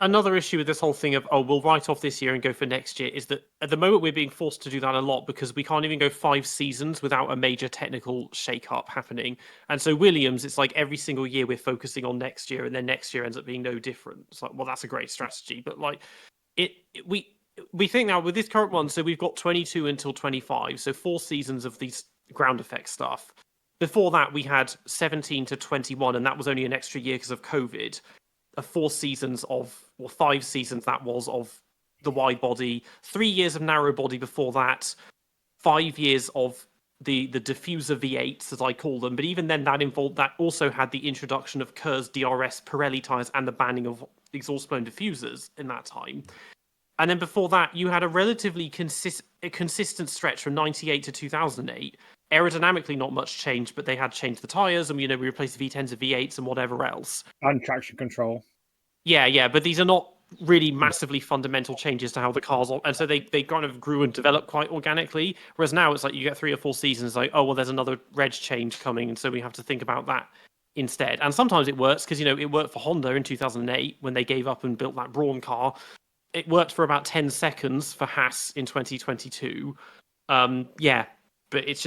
A: Another issue with this whole thing of, we'll write off this year and go for next year, is that at the moment we're being forced to do that a lot because we can't even go 5 seasons without a major technical shake-up happening. And so Williams, it's like every single year we're focusing on next year, and then next year ends up being no different. It's like, well, that's a great strategy. But we think now with this current one, so we've got 22 until 25, so 4 seasons of these ground effect stuff. Before that, we had 17 to 21, and that was only an extra year because of COVID. 4 seasons of, or 5 seasons that was, of the wide body, 3 years of narrow body before that, 5 years of the diffuser V8s, as I call them. But even then, that also had the introduction of KERS, DRS, Pirelli tyres, and the banning of exhaust-blown diffusers in that time. And then before that, you had a relatively consistent stretch from 98 to 2008. Aerodynamically, not much changed, but they had changed the tyres, and we replaced the V10s with V8s and whatever else.
B: And traction control.
A: Yeah, but these are not really massively fundamental changes to how the cars are, and so they kind of grew and developed quite organically. Whereas now it's like you get 3 or 4 seasons, like, oh well, there's another reg change coming, and so we have to think about that instead. And sometimes it works because it worked for Honda in 2008 when they gave up and built that Brawn car. It worked for about 10 seconds for Haas in 2022. But it's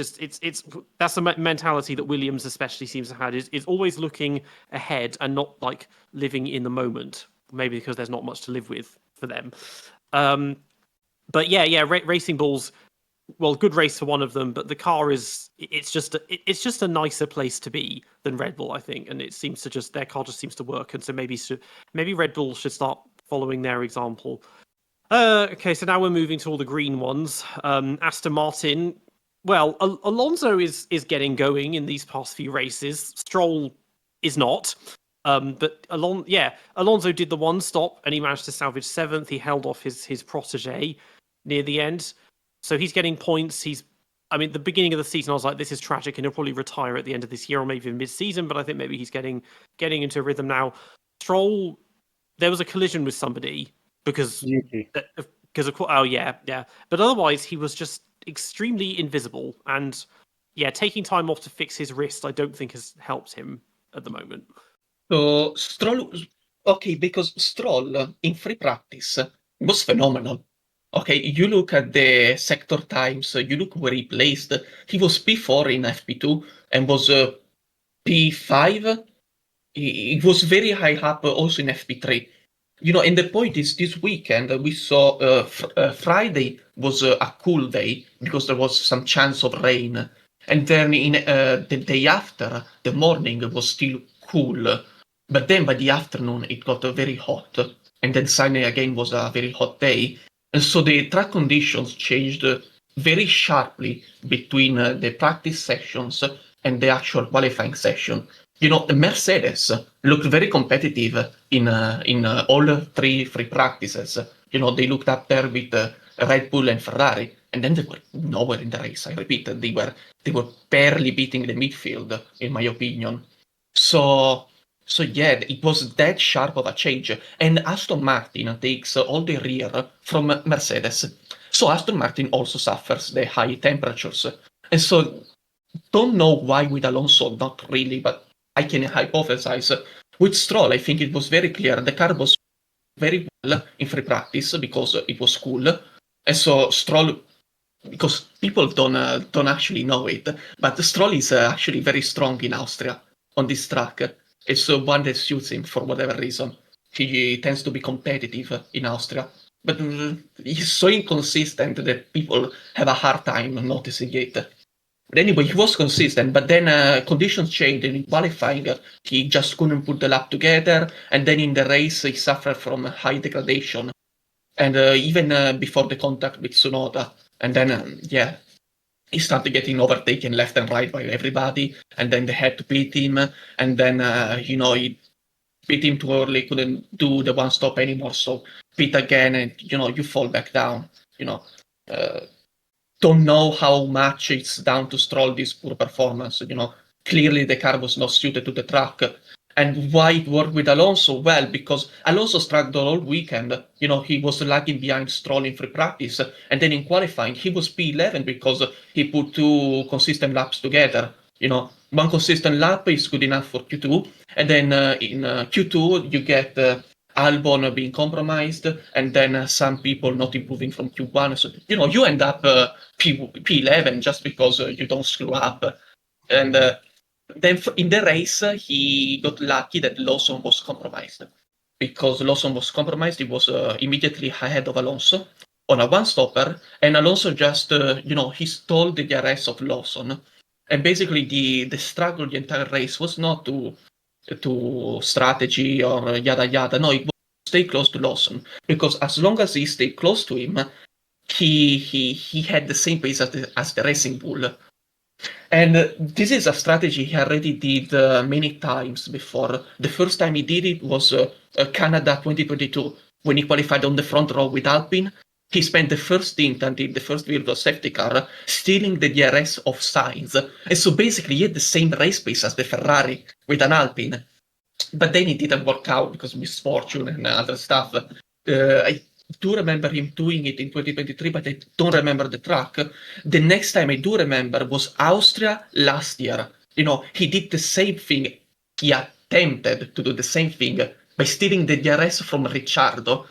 A: that's the mentality that Williams especially seems to have, is always looking ahead and not like living in the moment. Maybe because there's not much to live with for them. But Racing Bulls, well, good race for one of them, but the car it's just a nicer place to be than Red Bull, I think, and it seems to their car just seems to work, and so maybe Red Bull should start following their example. Okay, so now we're moving to all the green ones. Aston Martin. Well, Alonso is getting going in these past few races. Stroll is not. But Alonso did the one stop and he managed to salvage 7th. He held off his protege near the end. So he's getting points. The beginning of the season, I was like, this is tragic, and he'll probably retire at the end of this year or maybe mid-season, but I think maybe he's getting into a rhythm now. Stroll, there was a collision with somebody because of but otherwise he was just extremely invisible, and taking time off to fix his wrist I don't think has helped him at the moment.
C: So Stroll, okay, because Stroll in free practice was phenomenal. Okay, you look at the sector times, you look where he placed. He was P4 in FP2 and was P5. He was very high up also in FP3. And the point is, this weekend we saw Friday was a cool day because there was some chance of rain. And then in the day after, the morning was still cool. But then by the afternoon, it got very hot. And then Sunday again was a very hot day. And so the track conditions changed very sharply between the practice sessions and the actual qualifying session. The Mercedes looked very competitive in all 3 free practices. They looked up there with Red Bull and Ferrari, and then they were nowhere in the race. I repeat, they were barely beating the midfield, in my opinion. So it was that sharp of a change. And Aston Martin takes all the rear from Mercedes. So Aston Martin also suffers the high temperatures. And so don't know why with Alonso, not really, but I can hypothesize. With Stroll, I think it was very clear. The car was very well in free practice because it was cool. And so Stroll, because people don't actually know it, but Stroll is actually very strong in Austria on this track. It's one that suits him for whatever reason. He tends to be competitive in Austria, but he's so inconsistent that people have a hard time noticing it. But anyway, he was consistent, but then conditions changed, and in qualifying, he just couldn't put the lap together, and then in the race, he suffered from high degradation, and even before the contact with Tsunoda, and then, he started getting overtaken left and right by everybody, and then they had to pit him, and then, he pit him too early, couldn't do the one stop anymore, so pit again, and, you fall back down, uh, don't know how much it's down to Stroll, this poor performance. Clearly the car was not suited to the track. And why it worked with Alonso? Well, because Alonso struggled all weekend. He was lagging behind Stroll in free practice. And then in qualifying, he was P11 because he put two consistent laps together. One consistent lap is good enough for Q2. And then in Q2, you get Albon being compromised, and then some people not improving from Q1. So, you end up P11 just because you don't screw up. And then in the race, he got lucky that Lawson was compromised. Because Lawson was compromised, he was immediately ahead of Alonso on a one-stopper, and Alonso just, he stole the DRS of Lawson. And basically, the struggle the entire race was not to strategy or yada yada. No, it was stay close to Lawson, because as long as he stayed close to him, he had the same pace as the Racing Bull. And this is a strategy he already did many times before. The first time he did it was Canada 2022, when he qualified on the front row with Alpine. He spent the first stint until the first virtual safety car stealing the DRS of Sainz. And so basically he had the same race pace as the Ferrari with an Alpine. But then it didn't work out because of misfortune and other stuff. I do remember him doing it in 2023, but I don't remember the track. The next time I do remember was Austria last year. He did the same thing. He attempted to do the same thing by stealing the DRS from Ricciardo.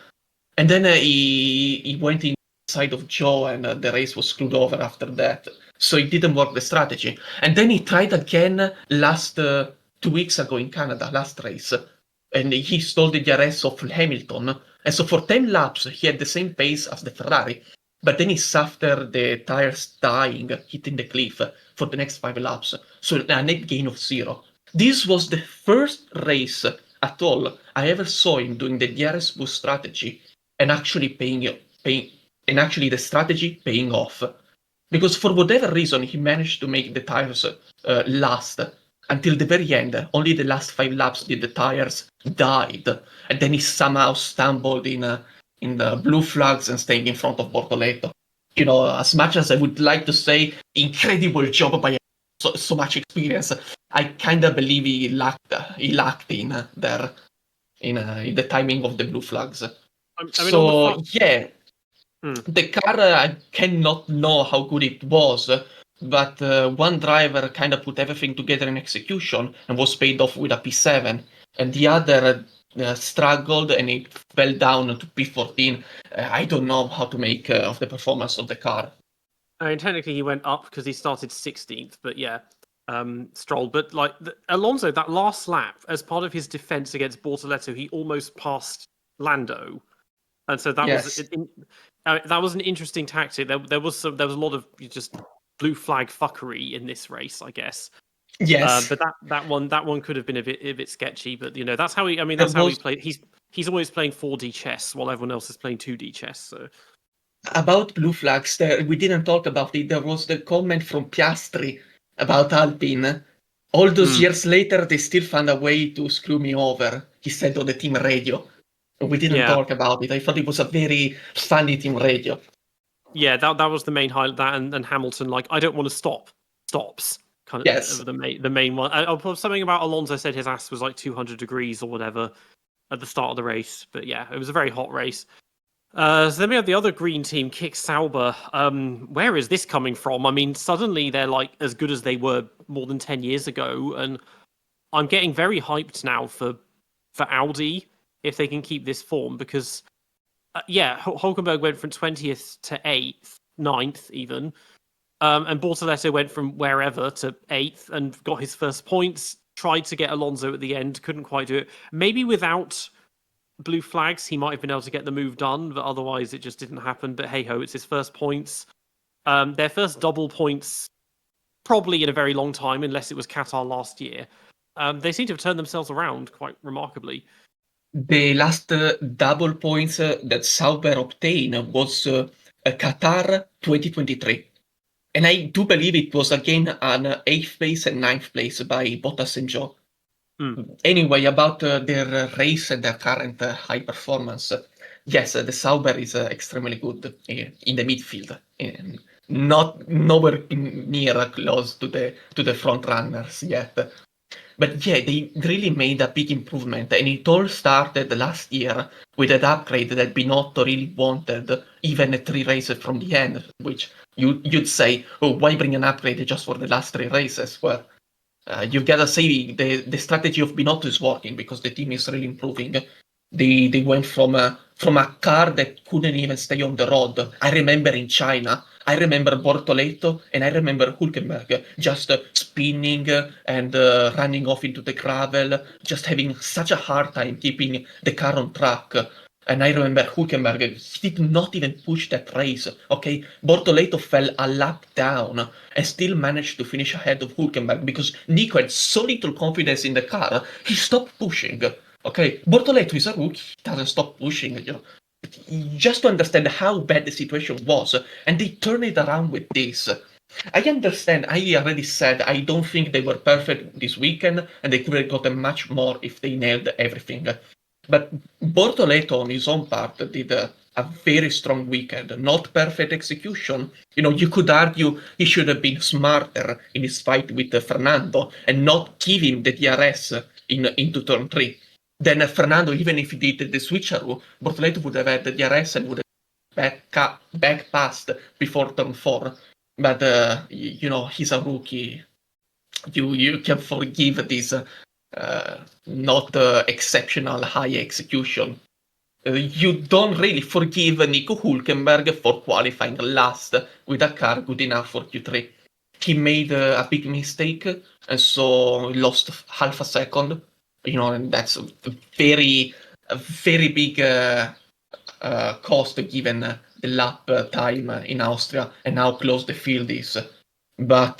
C: And then he went inside of Joe, and the race was screwed over after that. So it didn't work the strategy. And then he tried again last 2 weeks ago in Canada, last race. And he stole the DRS of Hamilton. And so for 10 laps, he had the same pace as the Ferrari. But then he suffered the tires dying, hitting the cliff for the next 5 laps. So a net gain of 0. This was the first race at all I ever saw him doing the DRS boost strategy and actually the strategy paying off. Because for whatever reason, he managed to make the tires last until the very end. Only the last 5 laps did the tires died, and then he somehow stumbled in the blue flags and staying in front of Bortoleto. As much as I would like to say incredible job by so much experience, I kind of believe he lacked in there in the timing of the blue flags. The car, I cannot know how good it was, but one driver kind of put everything together in execution and was paid off with a P7, and the other struggled and it fell down to P14. I don't know how to make of the performance of the car.
A: I mean, technically he went up because he started 16th, but yeah, Stroll. But Alonso, that last lap, as part of his defense against Bortoleto, he almost passed Lando. And so that was an interesting tactic. There was a lot of just blue flag fuckery in this race, I guess.
C: Yes,
A: but that one could have been a bit sketchy. But that's how he. I mean, that's how he played. He's always playing 4D chess while everyone else is playing 2D chess. So
C: about blue flags, we didn't talk about it. There was the comment from Piastri about Alpine. All those years later, they still found a way to screw me over. He said on the team radio. We didn't talk about it. I thought it was a very funny team radio.
A: Yeah, that was the main highlight. That and Hamilton, I don't want to stops. Kind of
C: yes.
A: the main one. I'll put something about Alonso said his ass was 200 degrees or whatever at the start of the race. But yeah, it was a very hot race. So then we have the other green team, Kick Sauber. Where is this coming from? I mean, suddenly they're like as good as they were more than 10 years ago, and I'm getting very hyped now for Audi if they can keep this form because, Hulkenberg went from 20th to 8th, 9th even, and Bortoletto went from wherever to 8th and got his first points. Tried to get Alonso at the end, couldn't quite do it. Maybe without blue flags, he might have been able to get the move done, but otherwise it just didn't happen. But hey ho, it's his first points. Their first double points probably in a very long time, unless it was Qatar last year. They seem to have turned themselves around quite remarkably.
C: The last double points that Sauber obtained was Qatar 2023. And I do believe it was again an 8th place and 9th place by Bottas and Zhou. Anyway, about their race and their current high performance. Yes, the Sauber is extremely good in the midfield. Nowhere near close to the front runners yet. But yeah, they really made a big improvement, and it all started last year with an upgrade that Binotto really wanted, even 3 races from the end, which you'd say, oh, why bring an upgrade just for the last 3 races? Well, you gotta say the strategy of Binotto is working because the team is really improving. They went from a car that couldn't even stay on the road. I remember in China, I remember Bortoletto, and I remember Hülkenberg just spinning and running off into the gravel, just having such a hard time keeping the car on track. And I remember Hülkenberg, he did not even push that race, okay? Bortoletto fell a lap down and still managed to finish ahead of Hülkenberg because Nico had so little confidence in the car, he stopped pushing. Okay, Bortoletto is a rookie, he doesn't stop pushing, just to understand how bad the situation was, and they turn it around with this. I understand, I already said I don't think they were perfect this weekend, and they could have gotten much more if they nailed everything. But Bortoletto on his own part did a very strong weekend, not perfect execution. You could argue he should have been smarter in his fight with Fernando and not give him the DRS into turn 3. Then Fernando, even if he did the switcheroo, Bortoletto would have had the DRS and would have back passed before turn 4. But, he's a rookie. You can forgive this not exceptional high execution. You don't really forgive Nico Hülkenberg for qualifying last with a car good enough for Q3. He made a big mistake, and so he lost half a second. And that's a very big cost given the lap time in Austria and how close the field is. But,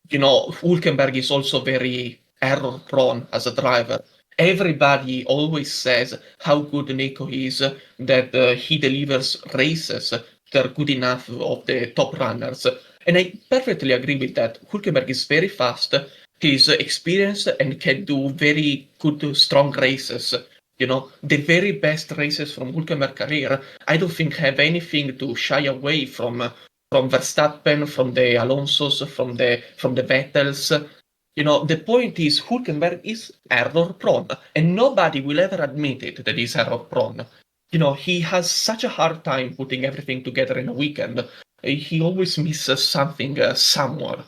C: Hülkenberg is also very error prone as a driver. Everybody always says how good Nico is, that he delivers races that are good enough of the top runners. And I perfectly agree with that. Hülkenberg is very fast. He's experienced and can do very good, strong races. The very best races from Hülkenberg's career, I don't think have anything to shy away from Verstappen, from the Alonsos, from the Vettels. The point is Hülkenberg is error prone, and nobody will ever admit it that he's error prone. He has such a hard time putting everything together in a weekend. He always misses something somewhere.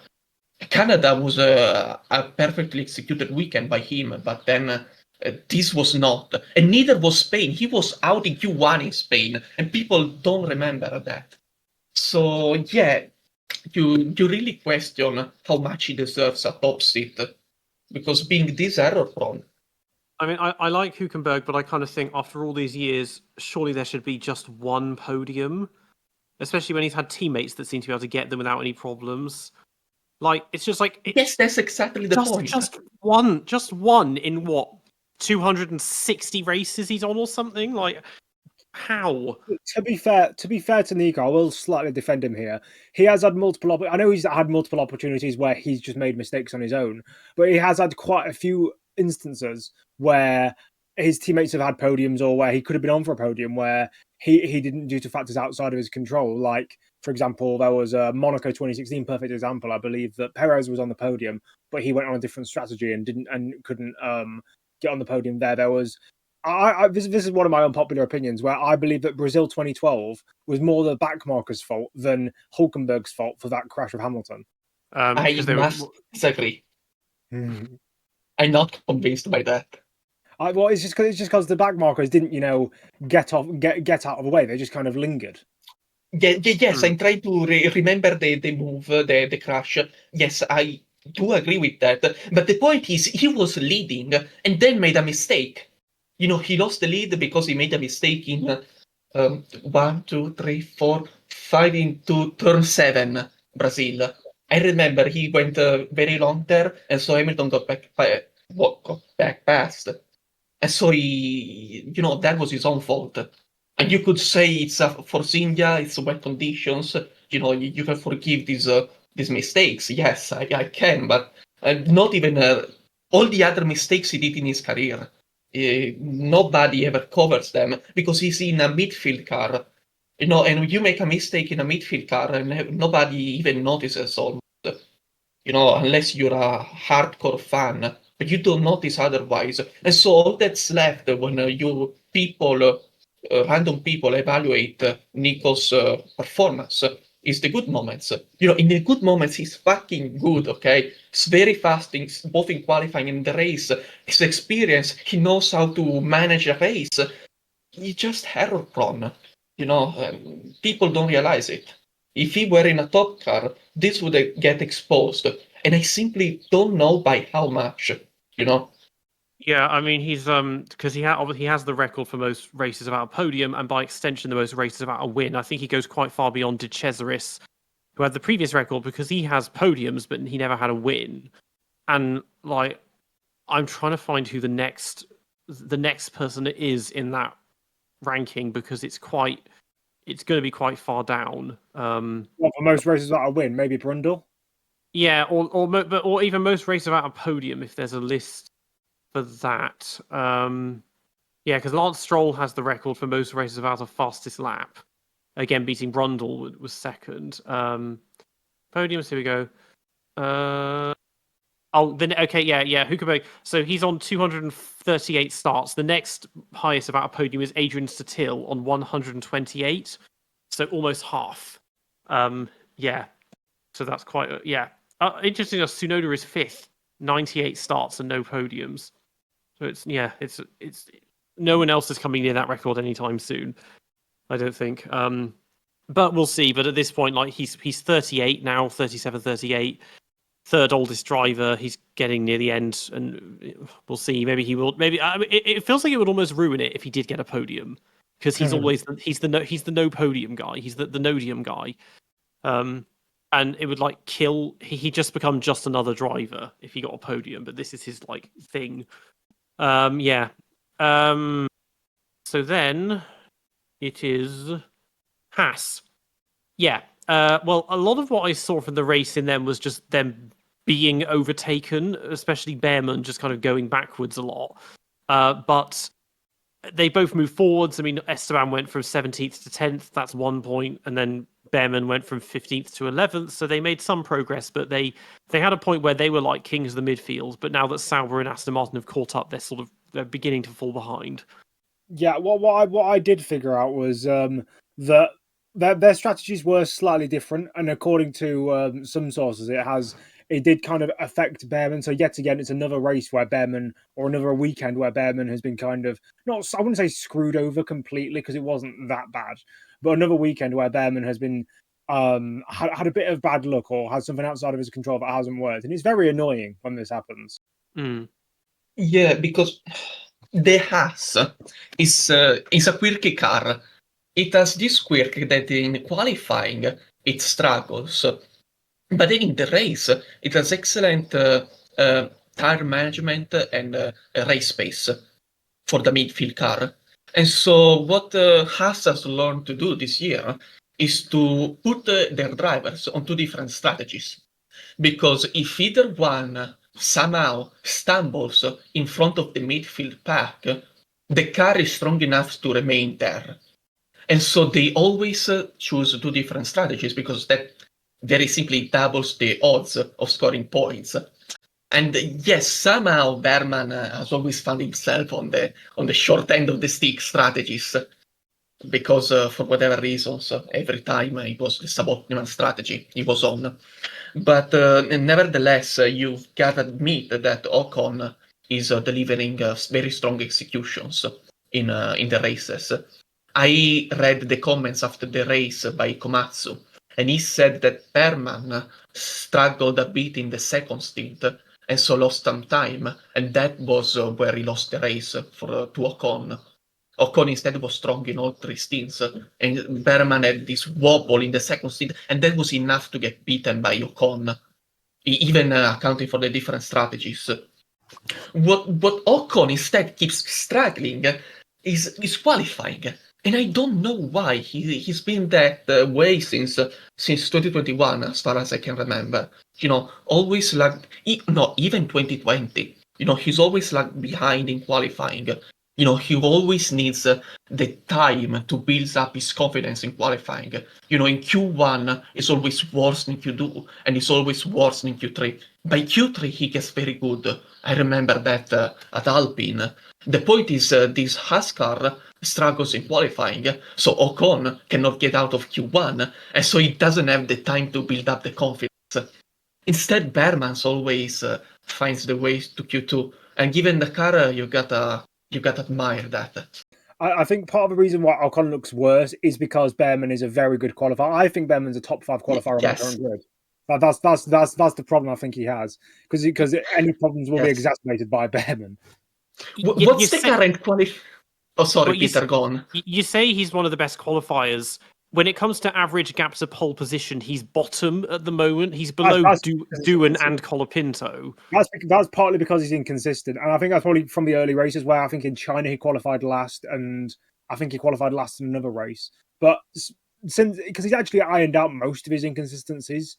C: Canada was a perfectly executed weekend by him, but then this was not. And neither was Spain. He was out in Q1 in Spain, and people don't remember that. So, yeah, you really question how much he deserves a top seat, because being this error prone.
A: I mean, I like Hülkenberg, but I kind of think after all these years, surely there should be just one podium, especially when he's had teammates that seem to be able to get them without any problems. Like, it's just like...
C: Yes, that's exactly the point.
A: Just one in what, 260 races he's on or something? Like, how?
B: To be fair to Nico, I will slightly defend him here. He has had multiple. I know he's had multiple opportunities where he's just made mistakes on his own, but he has had quite a few instances where his teammates have had podiums, or where he could have been on for a podium where he didn't, due to factors outside of his control. Like, for example, there was a Monaco 2016 perfect example. I believe that Perez was on the podium, but he went on a different strategy and couldn't get on the podium there. There was This is one of my unpopular opinions, where I believe that Brazil 2012 was more the backmarker's fault than Hulkenberg's fault for that crash of Hamilton.
C: I
A: Because they
C: must
A: were.
C: disagree.
B: Hmm.
C: I'm not convinced by that.
B: Well, it's just because the backmarkers didn't, get out of the way. They just kind of lingered.
C: Yes, I'm trying to remember the move, the crash. Yes, I do agree with that. But the point is, he was leading and then made a mistake. He lost the lead because he made a mistake in 1, 2, 3, 4, 5 into turn 7, Brazil. I remember he went very long there, and so Hamilton got back fast. And so that was his own fault. And you could say it's a Force India, it's wet conditions. You can forgive these mistakes. Yes, I can, but not even all the other mistakes he did in his career. Nobody ever covers them because he's in a midfield car. And you make a mistake in a midfield car, and nobody even notices almost. Unless you're a hardcore fan, but you don't notice otherwise. And so all that's left when random people evaluate Nico's performance is the good moments. In the good moments, he's fucking good, okay? He's very fast, both in qualifying and the race. His experience, he knows how to manage a race. He's just error prone. People don't realize it. If he were in a top car, this would get exposed. And I simply don't know by how much,
A: Yeah, I mean he's because obviously he has the record for most races without a podium, and by extension the most races without a win. I think he goes quite far beyond De Cesaris, who had the previous record, because he has podiums but he never had a win. And I'm trying to find who the next person is in that ranking, because it's going to be quite far down.
B: Well, for most races without a win, maybe Brundle.
A: Yeah, or even most races without a podium, if there's a list for that. Yeah, because Lance Stroll has the record for most races without a fastest lap. Again, beating Brundle was second. Podiums, here we go. Hülkenberg. So he's on 238 starts. The next highest without a podium is Adrian Sutil on 128. So almost half. Yeah. So that's quite interesting. Tsunoda is fifth, 98 starts and no podiums. So it's no one else is coming near that record anytime soon, I don't think. But we'll see. But at this point, he's 38 now, 37, 38, third oldest driver. He's getting near the end, and we'll see. Maybe he will. Maybe it feels like it would almost ruin it if he did get a podium, because he's always he's the no podium guy. He's the nodium guy. And it would kill. He just become just another driver if he got a podium. But this is his thing. Yeah. So then it is Haas. Yeah. Well, a lot of what I saw from the race in them was just them being overtaken, especially Behrman just kind of going backwards a lot. But they both moved forwards. I mean, Esteban went from 17th to 10th. That's 1 point. And then Behrman went from 15th to 11th. So they made some progress, but they had a point where they were kings of the midfield. But now that Sauber and Aston Martin have caught up, they're beginning to fall behind.
B: Yeah, what I did figure out was that their strategies were slightly different, and according to some sources, it did kind of affect Behrman. So yet again, it's another race where Behrman, or another weekend where Behrman has been kind of I wouldn't say screwed over completely, because it wasn't that bad, but another weekend where Behrman has been had a bit of bad luck, or has something outside of his control that hasn't worked, and it's very annoying when this happens.
C: Yeah, because the Haas is a quirky car. It has this quirk that in qualifying it struggles, but then in the race it has excellent tire management and race pace for the midfield car. And so what Haas has learned to do this year is to put their drivers on two different strategies. Because if either one somehow stumbles in front of the midfield pack, the car is strong enough to remain there. And so they always choose two different strategies, because that very simply doubles the odds of scoring points. And yes, somehow Berman has always found himself on the short end of the stick strategies, because for whatever reasons, every time it was the suboptimal strategy he was on. But nevertheless, you've got to admit that Ocon is delivering very strong executions in the races. I read the comments after the race by Komatsu, and he said that Berman struggled a bit in the second stint and so lost some time, and that was where he lost the race to Ocon. Ocon instead was strong in all three stints, and Berman had this wobble in the second stint, and that was enough to get beaten by Ocon, even accounting for the different strategies. What Ocon instead keeps struggling is qualifying, and I don't know why. He's been that way since 2021, as far as I can remember. Always lagged. Even 2020. He's always lagged behind in qualifying. He always needs the time to build up his confidence in qualifying. In Q1, it's always worse than Q2, and it's always worse than Q3. By Q3, he gets very good. I remember that at Alpine. The point is, this Haas car struggles in qualifying, so Ocon cannot get out of Q1, and so he doesn't have the time to build up the confidence. Instead, Berman's always finds the way to Q2, and given the car, you gotta admire that.
B: I think part of the reason why Ocon looks worse is because Behrman is a very good qualifier. I think Behrman's a top 5 qualifier on the current grid. That's the problem I think he has, because any problems will be exacerbated by Behrman.
C: What's the current qualify? Oh, sorry, Peter, go on.
A: You say he's one of the best qualifiers. When it comes to average gaps of pole position, he's bottom at the moment. He's below Doohan and Colapinto.
B: That's partly because he's inconsistent, and I think that's probably from the early races where I think in China he qualified last, and I think he qualified last in another race. But because he's actually ironed out most of his inconsistencies,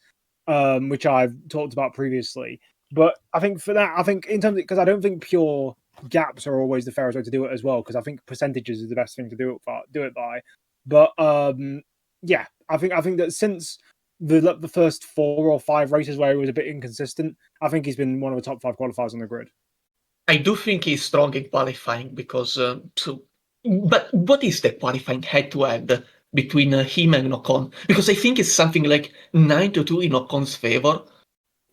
B: which I've talked about previously. But I think for that, in terms because I don't think pure gaps are always the fairest way to do it as well, because I think percentages is the best thing to do it by. But yeah, I think that since the first 4 or 5 races where he was a bit inconsistent, I think he's been one of the top 5 qualifiers on the grid.
C: I do think he's strong in qualifying because. But what is the qualifying head-to-head between him and Ocon? Because I think it's something like 9-2 in Ocon's favor.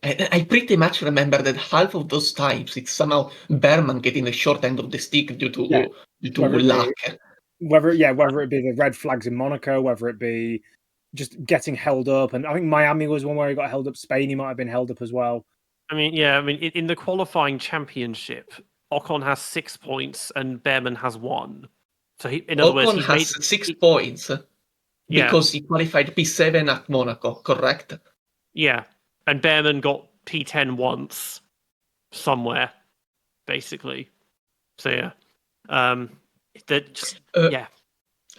C: I pretty much remember that half of those times it's somehow Berman getting the short end of the stick due to luck.
B: Whether it be the red flags in Monaco, whether it be just getting held up, and I think Miami was one where he got held up. Spain, he might have been held up as well.
A: In the qualifying championship, Ocon has 6 points and Behrman has 1. So in other words,
C: Ocon has 6 points because he qualified P7 at Monaco, correct?
A: Yeah, and Behrman got P10 once somewhere, basically. So yeah.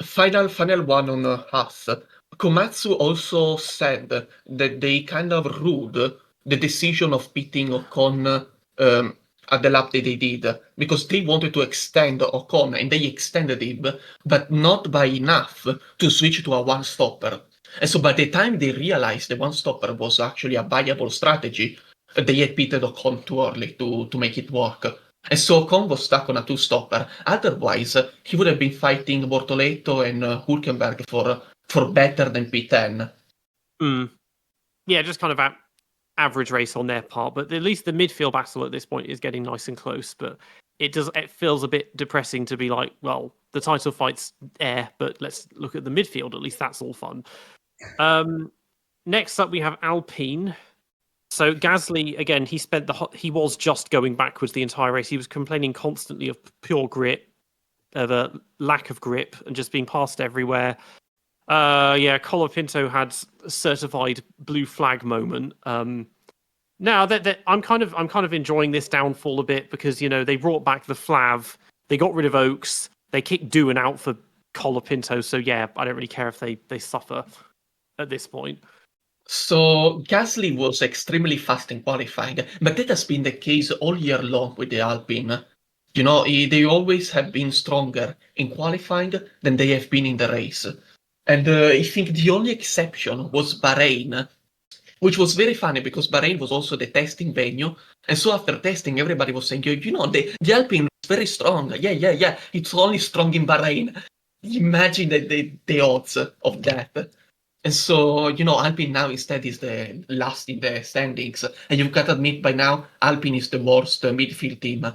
C: Final one on Haas. Komatsu also said that they kind of ruled the decision of pitting Ocon at the lap that they did, because they wanted to extend Ocon, and they extended him, but not by enough to switch to a one-stopper. And so by the time they realized the one-stopper was actually a viable strategy, they had pitted Ocon too early to make it work. And so Ocon was stuck on a two-stopper. Otherwise, he would have been fighting Bortoleto and Hülkenberg for better than P10.
A: Yeah, just kind of average race on their part. But at least the midfield battle at this point is getting nice and close. But it feels a bit depressing to be like, well, the title fight's air, but let's look at the midfield. At least that's all fun. Next up, we have Alpine. So Gasly, again, he was just going backwards the entire race. He was complaining constantly of pure grip, of a lack of grip, and just being passed everywhere. Colapinto had a certified blue flag moment. Now that I'm kind of enjoying this downfall a bit, because they brought back the Flav, they got rid of Oaks, they kicked Doohan out for Colapinto. So yeah, I don't really care if they suffer at this point.
C: So Gasly was extremely fast in qualifying, but that has been the case all year long with the Alpine. They always have been stronger in qualifying than they have been in the race. And I think the only exception was Bahrain, which was very funny because Bahrain was also the testing venue, And so after testing, everybody was saying, the Alpine is very strong. Yeah. It's only strong in Bahrain. Imagine the odds of that. And so, Alpine now instead is the last in the standings. And you've got to admit by now, Alpine is the worst midfield team.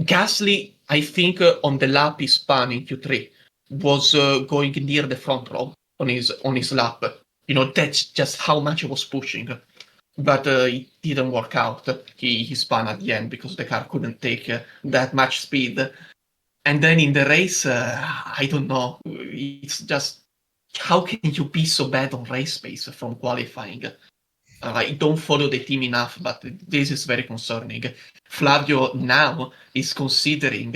C: Gasly, I think on the lap he spun in Q3, was going near the front row on his lap. That's just how much he was pushing. But it didn't work out. He spun at the end because the car couldn't take that much speed. And then in the race, I don't know. It's just, how can you be so bad on race pace from qualifying? I don't follow the team enough, but this is very concerning. Flavio now is considering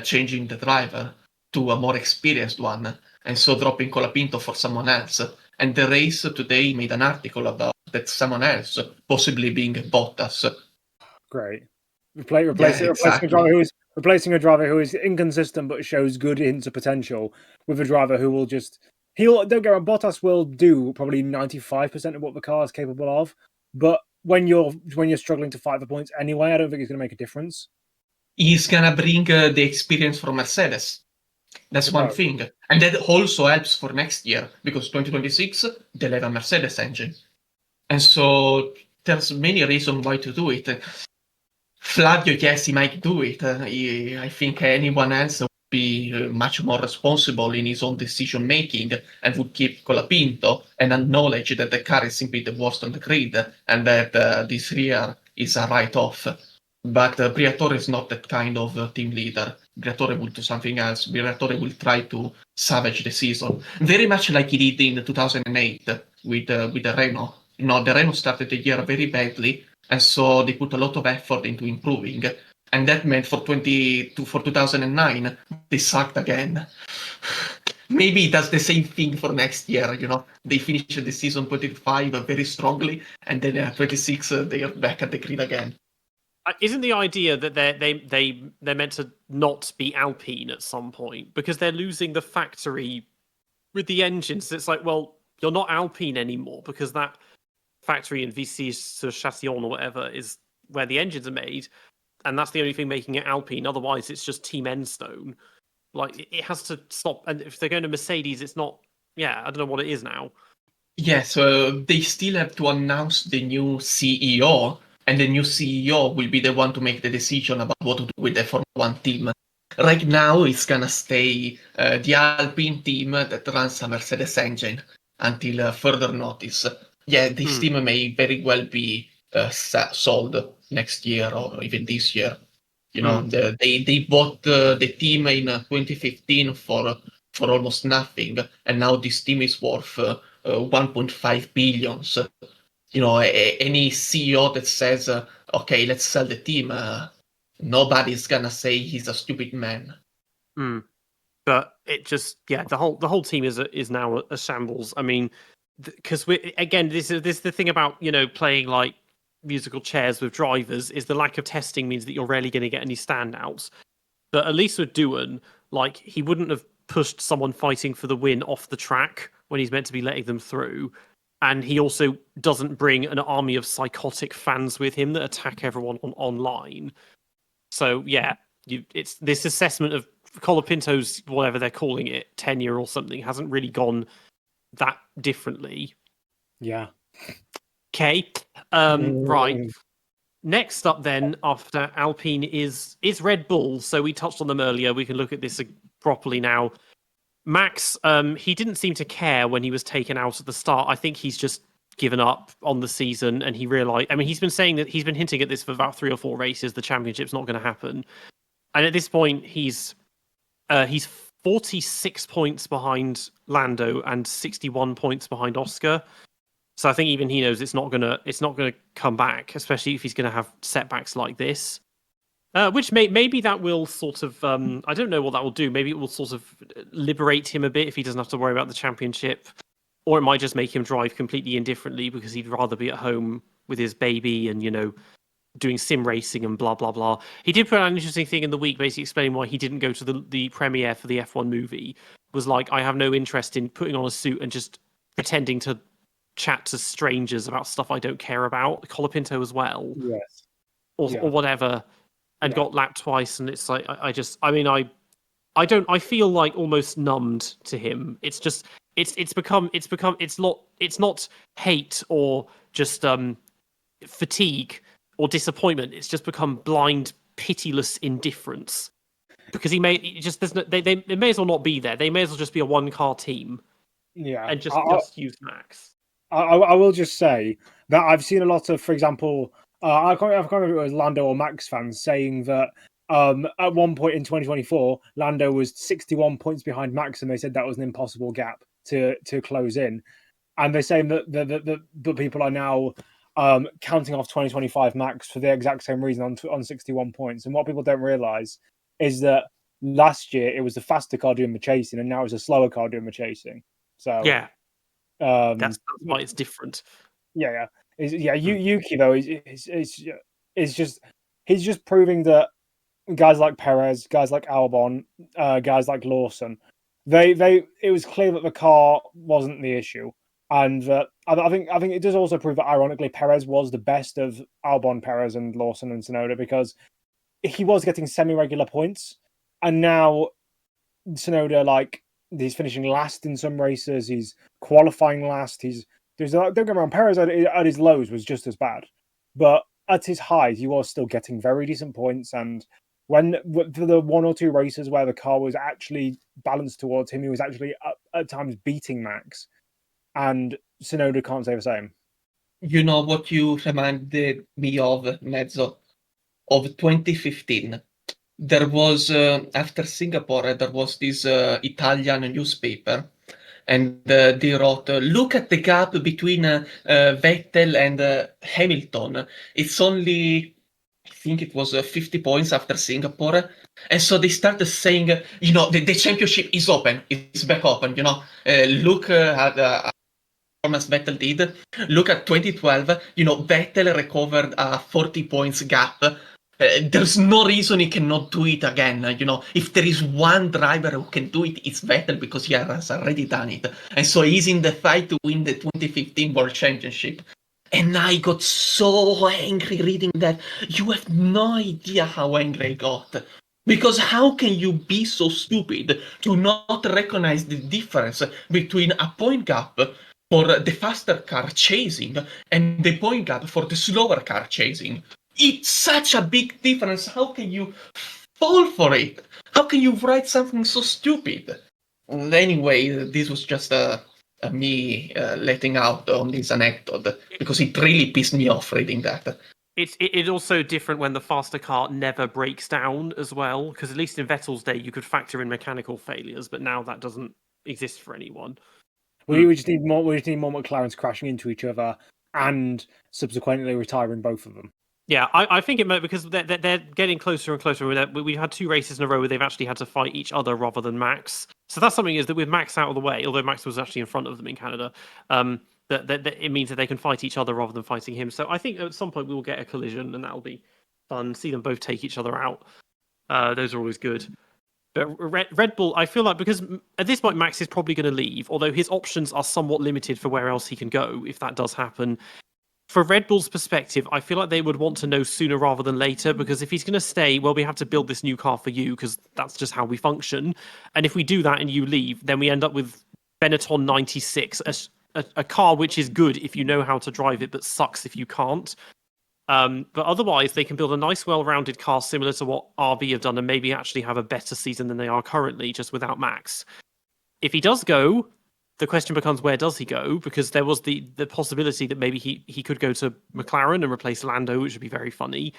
C: changing the driver to a more experienced one, and so dropping Colapinto for someone else. And the race today made an article about that someone else possibly being Bottas.
B: Great. Replacing a driver who is inconsistent but shows good hints of potential with a driver who will just don't get me wrong, Bottas will do probably 95% of what the car is capable of, but when you're struggling to fight for points anyway, I don't think it's going to make a difference.
C: He's gonna bring the experience from Mercedes. That's one thing, and that also helps for next year because 2026 they'll have a Mercedes engine, and so there's many reasons why to do it. Flavio, yes, he might do it. I think anyone else would be much more responsible in his own decision making and would keep Colapinto and acknowledge that the car is simply the worst on the grid and that this rear is a write-off. But Briatore is not that kind of team leader. Briatore will do something else. Briatore will try to salvage the season, very much like he did in 2008 with the Renault. The Renault started the year very badly, and so they put a lot of effort into improving. And that meant for 2009, they sucked again. Maybe it does the same thing for next year. They finish the season 25 very strongly, and then 26 they are back at the grid again.
A: Isn't the idea that they're meant to not be Alpine at some point because they're losing the factory with the engines? It's like, well, you're not Alpine anymore because that factory in Vicy-sur-Châtillon or whatever is where the engines are made, and that's the only thing making it Alpine. Otherwise, it's just Team Enstone. Like, it has to stop. And if they're going to Mercedes, it's not. Yeah, I don't know what it is now.
C: Yes, they still have to announce the new CEO. And the new CEO will be the one to make the decision about what to do with the Formula 1 team. Right now, it's gonna stay the Alpine team that runs a Mercedes engine until further notice. Yeah, this team may very well be sold next year or even this year. They bought the team in 2015 for almost nothing, and now this team is worth 1.5 billion. Any CEO that says, okay, let's sell the team, nobody's gonna say he's a stupid man.
A: But it just, the whole team is now a shambles. I mean, because this is the thing about playing like musical chairs with drivers is the lack of testing means that you're rarely going to get any standouts. But at least with Doohan, like, he wouldn't have pushed someone fighting for the win off the track when he's meant to be letting them through. And he also doesn't bring an army of psychotic fans with him that attack everyone online. So, it's this assessment of Colapinto's, whatever they're calling it, tenure or something, hasn't really gone that differently.
B: Yeah.
A: Okay. Right. Next up then, after Alpine, is Red Bull. So we touched on them earlier. We can look at this properly now. Max, he didn't seem to care when he was taken out at the start. I think he's just given up on the season, and he realized. I mean, he's been saying that he's been hinting at this for about 3 or 4 races. The championship's not going to happen, and at this point, he's 46 points behind Lando and 61 points behind Oscar. So I think even he knows it's not gonna come back, especially if he's going to have setbacks like this. Which maybe that will sort of, I don't know what that will do. Maybe it will sort of liberate him a bit if he doesn't have to worry about the championship. Or it might just make him drive completely indifferently because he'd rather be at home with his baby and, doing sim racing and blah, blah, blah. He did put out an interesting thing in the week, basically explaining why he didn't go to the premiere for the F1 movie. Was like, I have no interest in putting on a suit and just pretending to chat to strangers about stuff I don't care about, Colapinto as well,
B: Yes.
A: or whatever, and
B: Yeah.
A: got lapped twice, and it's like I feel like almost numbed to him. It's just it's not hate or just fatigue or disappointment. It's just become blind, pitiless indifference. Because they may as well not be there. They may as well just be a one-car team
B: Yeah.
A: and just use Max.
B: I will just say that I've seen a lot of, for example, I can't remember if it was Lando or Max fans saying that at one point in 2024, Lando was 61 points behind Max, and they said that was an impossible gap to close in. And they're saying that the people are now counting off 2025 Max for the exact same reason on 61 points. And what people don't realize is that last year it was the faster car doing the chasing, and now it's a slower car doing the chasing. So
A: yeah, that's why it's different.
B: Yeah. Yuki though is just he's just proving that guys like Perez, guys like Albon, guys like Lawson, it was clear that the car wasn't the issue, and I think it does also prove that ironically Perez was the best of Albon, Perez, and Lawson and Tsunoda, because he was getting semi-regular points, and now Tsunoda, like, he's finishing last in some races, he's qualifying last, don't get me wrong, Perez at his lows was just as bad, but at his highs he was still getting very decent points, and for the one or two races where the car was actually balanced towards him, he was actually at times beating Max, and Tsunoda can't say the same.
C: You know what you reminded me of, Nedzo? Of 2015. There was, after Singapore, there was this Italian newspaper, and they wrote, look at the gap between Vettel and Hamilton. It's only, I think it was 50 points after Singapore. And so they started saying, the championship is open. It's back open, look at performance Vettel did. Look at 2012, Vettel recovered a 40 points gap. There's no reason he cannot do it again. If there is one driver who can do it, it's Vettel, because he has already done it. And so he's in the fight to win the 2015 World Championship. And I got so angry reading that. You have no idea how angry I got. Because how can you be so stupid to not recognize the difference between a point gap for the faster car chasing and the point gap for the slower car chasing? It's such a big difference. How can you fall for it? How can you write something so stupid? Anyway, this was just me letting out on this anecdote, because it really pissed me off reading that.
A: It's also different when the faster car never breaks down as well, because at least in Vettel's day you could factor in mechanical failures, but now that doesn't exist for anyone.
B: We just need more. We just need more McLarens crashing into each other and subsequently retiring both of them.
A: Yeah, I think it might, because they're getting closer and closer. We've had two races in a row where they've actually had to fight each other rather than Max. So that's something, is that with Max out of the way, although Max was actually in front of them in Canada, that it means that they can fight each other rather than fighting him. So I think at some point we will get a collision, and that'll be fun. See them both take each other out. Those are always good. But Red Bull, I feel like, because at this point Max is probably going to leave, although his options are somewhat limited for where else he can go if that does happen. For Red Bull's perspective, I feel like they would want to know sooner rather than later, because if he's going to stay, well, we have to build this new car for you, because that's just how we function. And if we do that and you leave, then we end up with Benetton 96, a car which is good if you know how to drive it, but sucks if you can't. But otherwise, they can build a nice, well-rounded car similar to what RB have done, and maybe actually have a better season than they are currently, just without Max. If he does go, the question becomes, where does he go? Because there was the possibility that maybe he could go to McLaren and replace Lando, which would be very funny.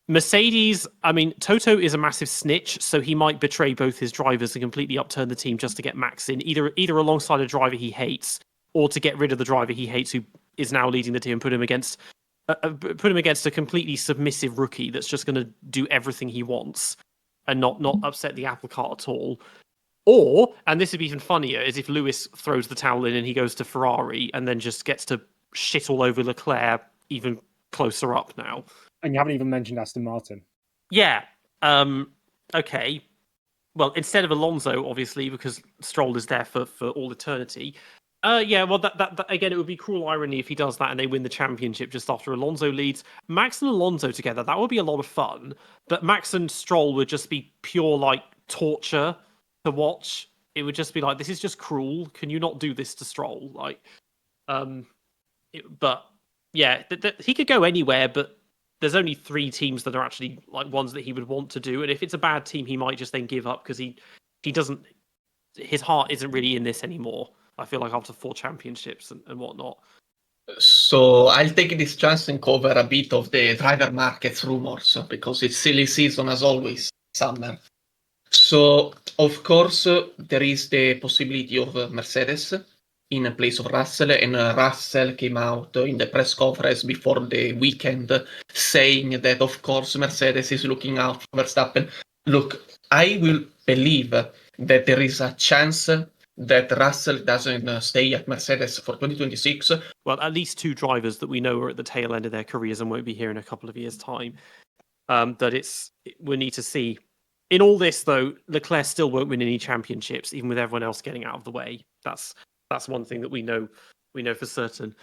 A: Mercedes, I mean, Toto is a massive snitch, so he might betray both his drivers and completely upturn the team just to get Max in, either alongside a driver he hates, or to get rid of the driver he hates who is now leading the team, and put him against a completely submissive rookie that's just going to do everything he wants and not upset the apple cart at all. Or, and this would be even funnier, is if Lewis throws the towel in and he goes to Ferrari and then just gets to shit all over Leclerc even closer up now.
B: And you haven't even mentioned Aston Martin.
A: Yeah. Okay. Well, instead of Alonso, obviously, because Stroll is there for all eternity. Yeah, well, that again, it would be cruel irony if he does that and they win the championship just after Alonso leads. Max and Alonso together, that would be a lot of fun. But Max and Stroll would just be pure like torture to watch. It would just be like, this is just cruel. Can you not do this to Stroll? Like, but yeah, he could go anywhere, but there's only 3 teams that are actually like ones that he would want to do. And if it's a bad team, he might just then give up because he doesn't. His heart isn't really in this anymore. I feel like after 4 championships and whatnot.
C: So I'll take this chance and cover a bit of the driver markets rumors because it's silly season as always, summer. So of course there is the possibility of Mercedes in place of Russell, and Russell came out in the press conference before the weekend saying that of course Mercedes is looking out for Verstappen. Look, I will believe that there is a chance that Russell doesn't stay at Mercedes for 2026.
A: Well, at least 2 drivers that we know are at the tail end of their careers and won't be here in a couple of years' time. We need to see. In all this, though, Leclerc still won't win any championships, even with everyone else getting out of the way. That's one thing that we know for certain.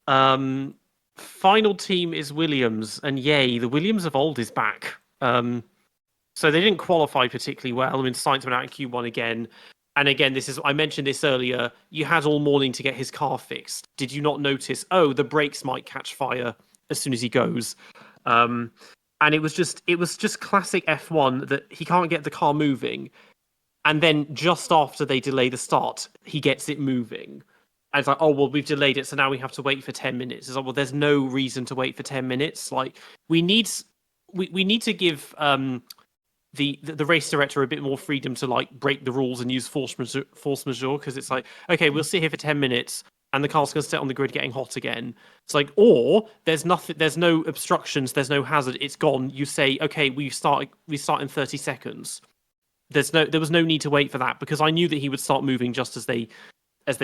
A: Final team is Williams, and yay, the Williams of old is back. So they didn't qualify particularly well. I mean, Sainz went out in Q1 again. And again, I mentioned this earlier, you had all morning to get his car fixed. Did you not notice, the brakes might catch fire as soon as he goes? And it was just classic F1 that he can't get the car moving. And then just after they delay the start, he gets it moving. And it's like, oh, well, we've delayed it, so now we have to wait for 10 minutes. It's like, well, there's no reason to wait for 10 minutes. Like, we need to give the race director a bit more freedom to like break the rules and use force majeure, because it's like, okay, we'll sit here for 10 minutes and the car's going to sit on the grid getting hot again. It's like, or there's no obstructions, there's no hazard, it's gone. You say, okay, we start in 30 seconds. There was no need to wait for that, because I knew that he would start moving just as they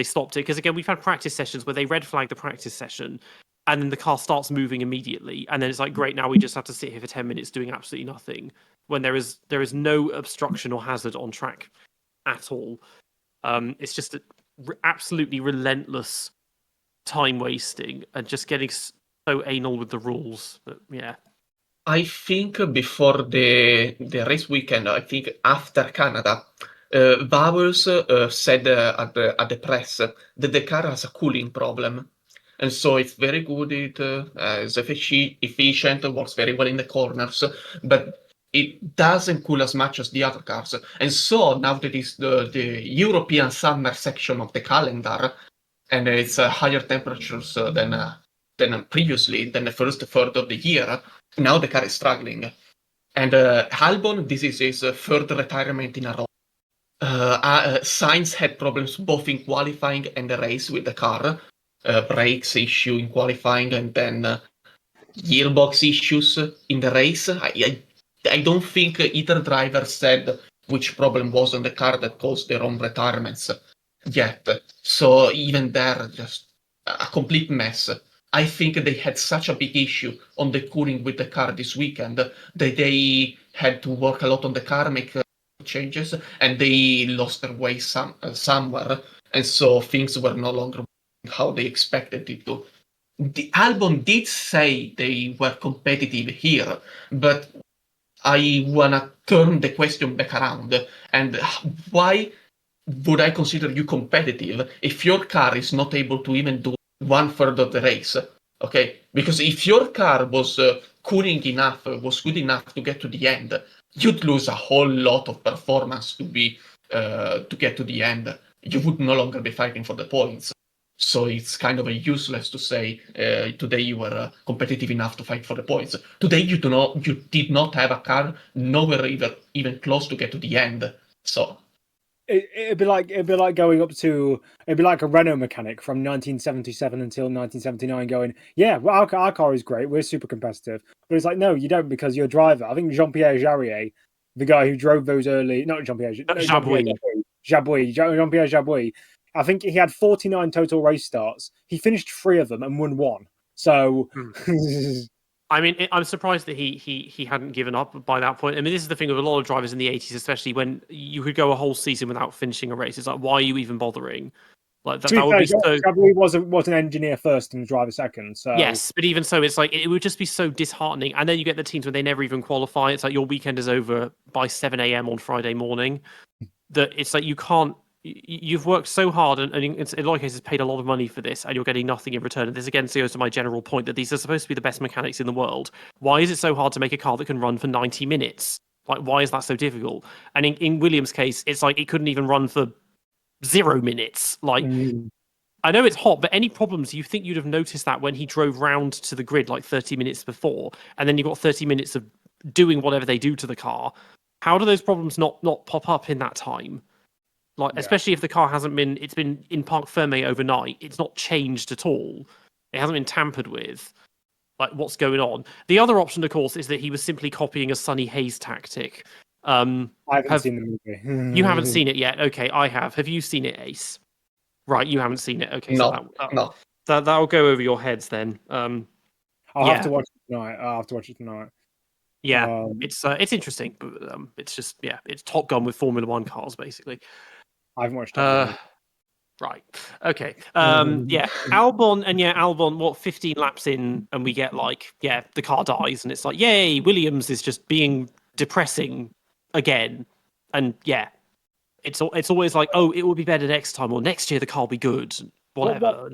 A: stopped it. Because again, we've had practice sessions where they red flag the practice session and then the car starts moving immediately, and then it's like, great, now we just have to sit here for 10 minutes doing absolutely nothing, when there is no obstruction or hazard on track at all. It's just absolutely relentless time wasting and just getting so anal with the rules. But yeah,
C: I think before the race weekend, I think after Canada, Bowers said at the press that the car has a cooling problem. And so it's very good, it is efficient, works very well in the corners, but it doesn't cool as much as the other cars. And so now that it's the European summer section of the calendar, and it's higher temperatures than previously, than the first third of the year, now the car is struggling. And Albon, this is his third retirement in a row. Sainz had problems both in qualifying and the race with the car. Brakes issue in qualifying, and then gearbox issues in the race. I don't think either driver said which problem was on the car that caused their own retirements yet. So even there, just a complete mess. I think they had such a big issue on the cooling with the car this weekend that they had to work a lot on the car, make changes, and they lost their way somewhere. And so things were no longer how they expected it to. The album did say they were competitive here, but I wanna turn the question back around. And why would I consider you competitive if your car is not able to even do 1/3 of the race? Okay, because if your car was cooling enough, was good enough to get to the end, you'd lose a whole lot of performance to get to the end. You would no longer be fighting for the points. So it's kind of useless to say today you were competitive enough to fight for the points. Today you did not have a car nowhere even close to get to the end. So
B: it'd be like going up to, it'd be like a Renault mechanic from 1977 until 1979 going, yeah, well, our car is great, we're super competitive. But it's like, no, you don't, because you're a driver. I think Jean-Pierre Jarier, the guy who drove those early, not Jean-Pierre, Jean-Pierre Jabouille. I think he had 49 total race starts. He finished 3 of them and won 1. So,
A: I mean, I'm surprised that he hadn't given up by that point. I mean, this is the thing with a lot of drivers in the 80s, especially when you could go a whole season without finishing a race. It's like, why are you even bothering? Like
B: To be
A: that would
B: fair,
A: be so.
B: Gabri was an engineer first and a driver second. So
A: Yes, but even so, it's like it would just be so disheartening. And then you get the teams where they never even qualify. It's like your weekend is over by 7 a.m. on Friday morning. That it's like you can't. You've worked so hard, and in a lot of cases paid a lot of money for this, and you're getting nothing in return. And this again goes to my general point that these are supposed to be the best mechanics in the world. Why is it so hard to make a car that can run for 90 minutes? Like, why is that so difficult? And in Williams' case, it's like it couldn't even run for 0 minutes. Like, I know it's hot, but any problems, you think you'd have noticed that when he drove round to the grid like 30 minutes before, and then you've got 30 minutes of doing whatever they do to the car. How do those problems not pop up in that time? Like, especially if the car it's been in parc fermé overnight. It's not changed at all. It hasn't been tampered with. Like, what's going on? The other option, of course, is that he was simply copying a Sonny Hayes tactic.
B: I haven't seen the movie.
A: You haven't seen it yet? Okay, I have. Have you seen it, Ace? Right, you haven't seen it. Okay,
C: No,
A: so that'll go over your heads then.
B: I'll have to watch it tonight. I'll have to watch it tonight.
A: Yeah, it's interesting, but it's just it's Top Gun with Formula One cars, basically.
B: I haven't watched Top Gun.
A: Right. Okay. Albon, what, 15 laps in, and we get the car dies, and it's like, yay, Williams is just being depressing again. And it's always like, oh, it will be better next time, or next year the car will be good, whatever.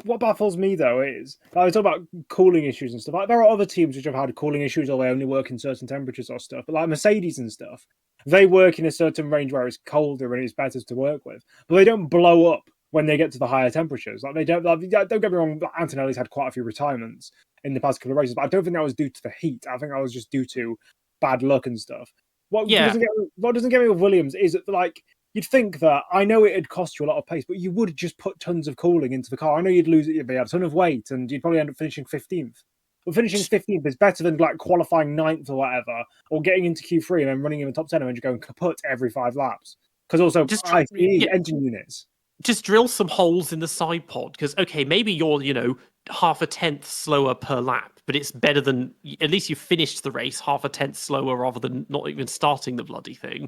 B: What baffles me though is I was talking about cooling issues and stuff. Like, there are other teams which have had cooling issues, or they only work in certain temperatures or stuff. But like Mercedes and stuff, they work in a certain range where it's colder and it's better to work with. But they don't blow up when they get to the higher temperatures. Like, they don't. Like, don't get me wrong. Antonelli's had quite a few retirements in the past couple of races, but I don't think that was due to the heat. I think that was just due to bad luck and stuff. What doesn't get me with Williams is that, like, you'd think that, I know it'd cost you a lot of pace, but you would just put tons of cooling into the car. I know you'd lose it, you'd be a ton of weight, and you'd probably end up finishing 15th. But finishing 15th is better than like qualifying 9th or whatever, or getting into Q3 and then running in the top 10 and then going kaput every 5 laps. Because also, engine units.
A: Just drill some holes in the side pod, because, okay, maybe you're, half a tenth slower per lap, but it's better than, at least you finished the race half a tenth slower rather than not even starting the bloody thing.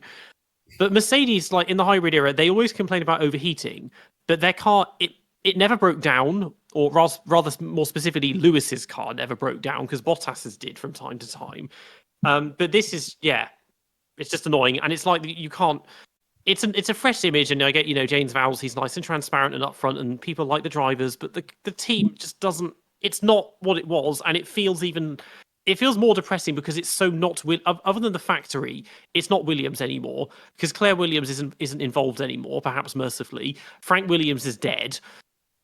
A: But Mercedes, like in the hybrid era, they always complain about overheating, but their car, it never broke down, or rather more specifically, Lewis's car never broke down, because Bottas's did from time to time. But this is, it's just annoying, and it's like you can't. It's a fresh image, and I get, James Vowles, he's nice and transparent and upfront, and people like the drivers, but the team just doesn't. It's not what it was, and it feels more depressing because it's so not other than the factory, it's not Williams anymore, because Claire Williams isn't involved anymore, perhaps mercifully. Frank Williams is dead.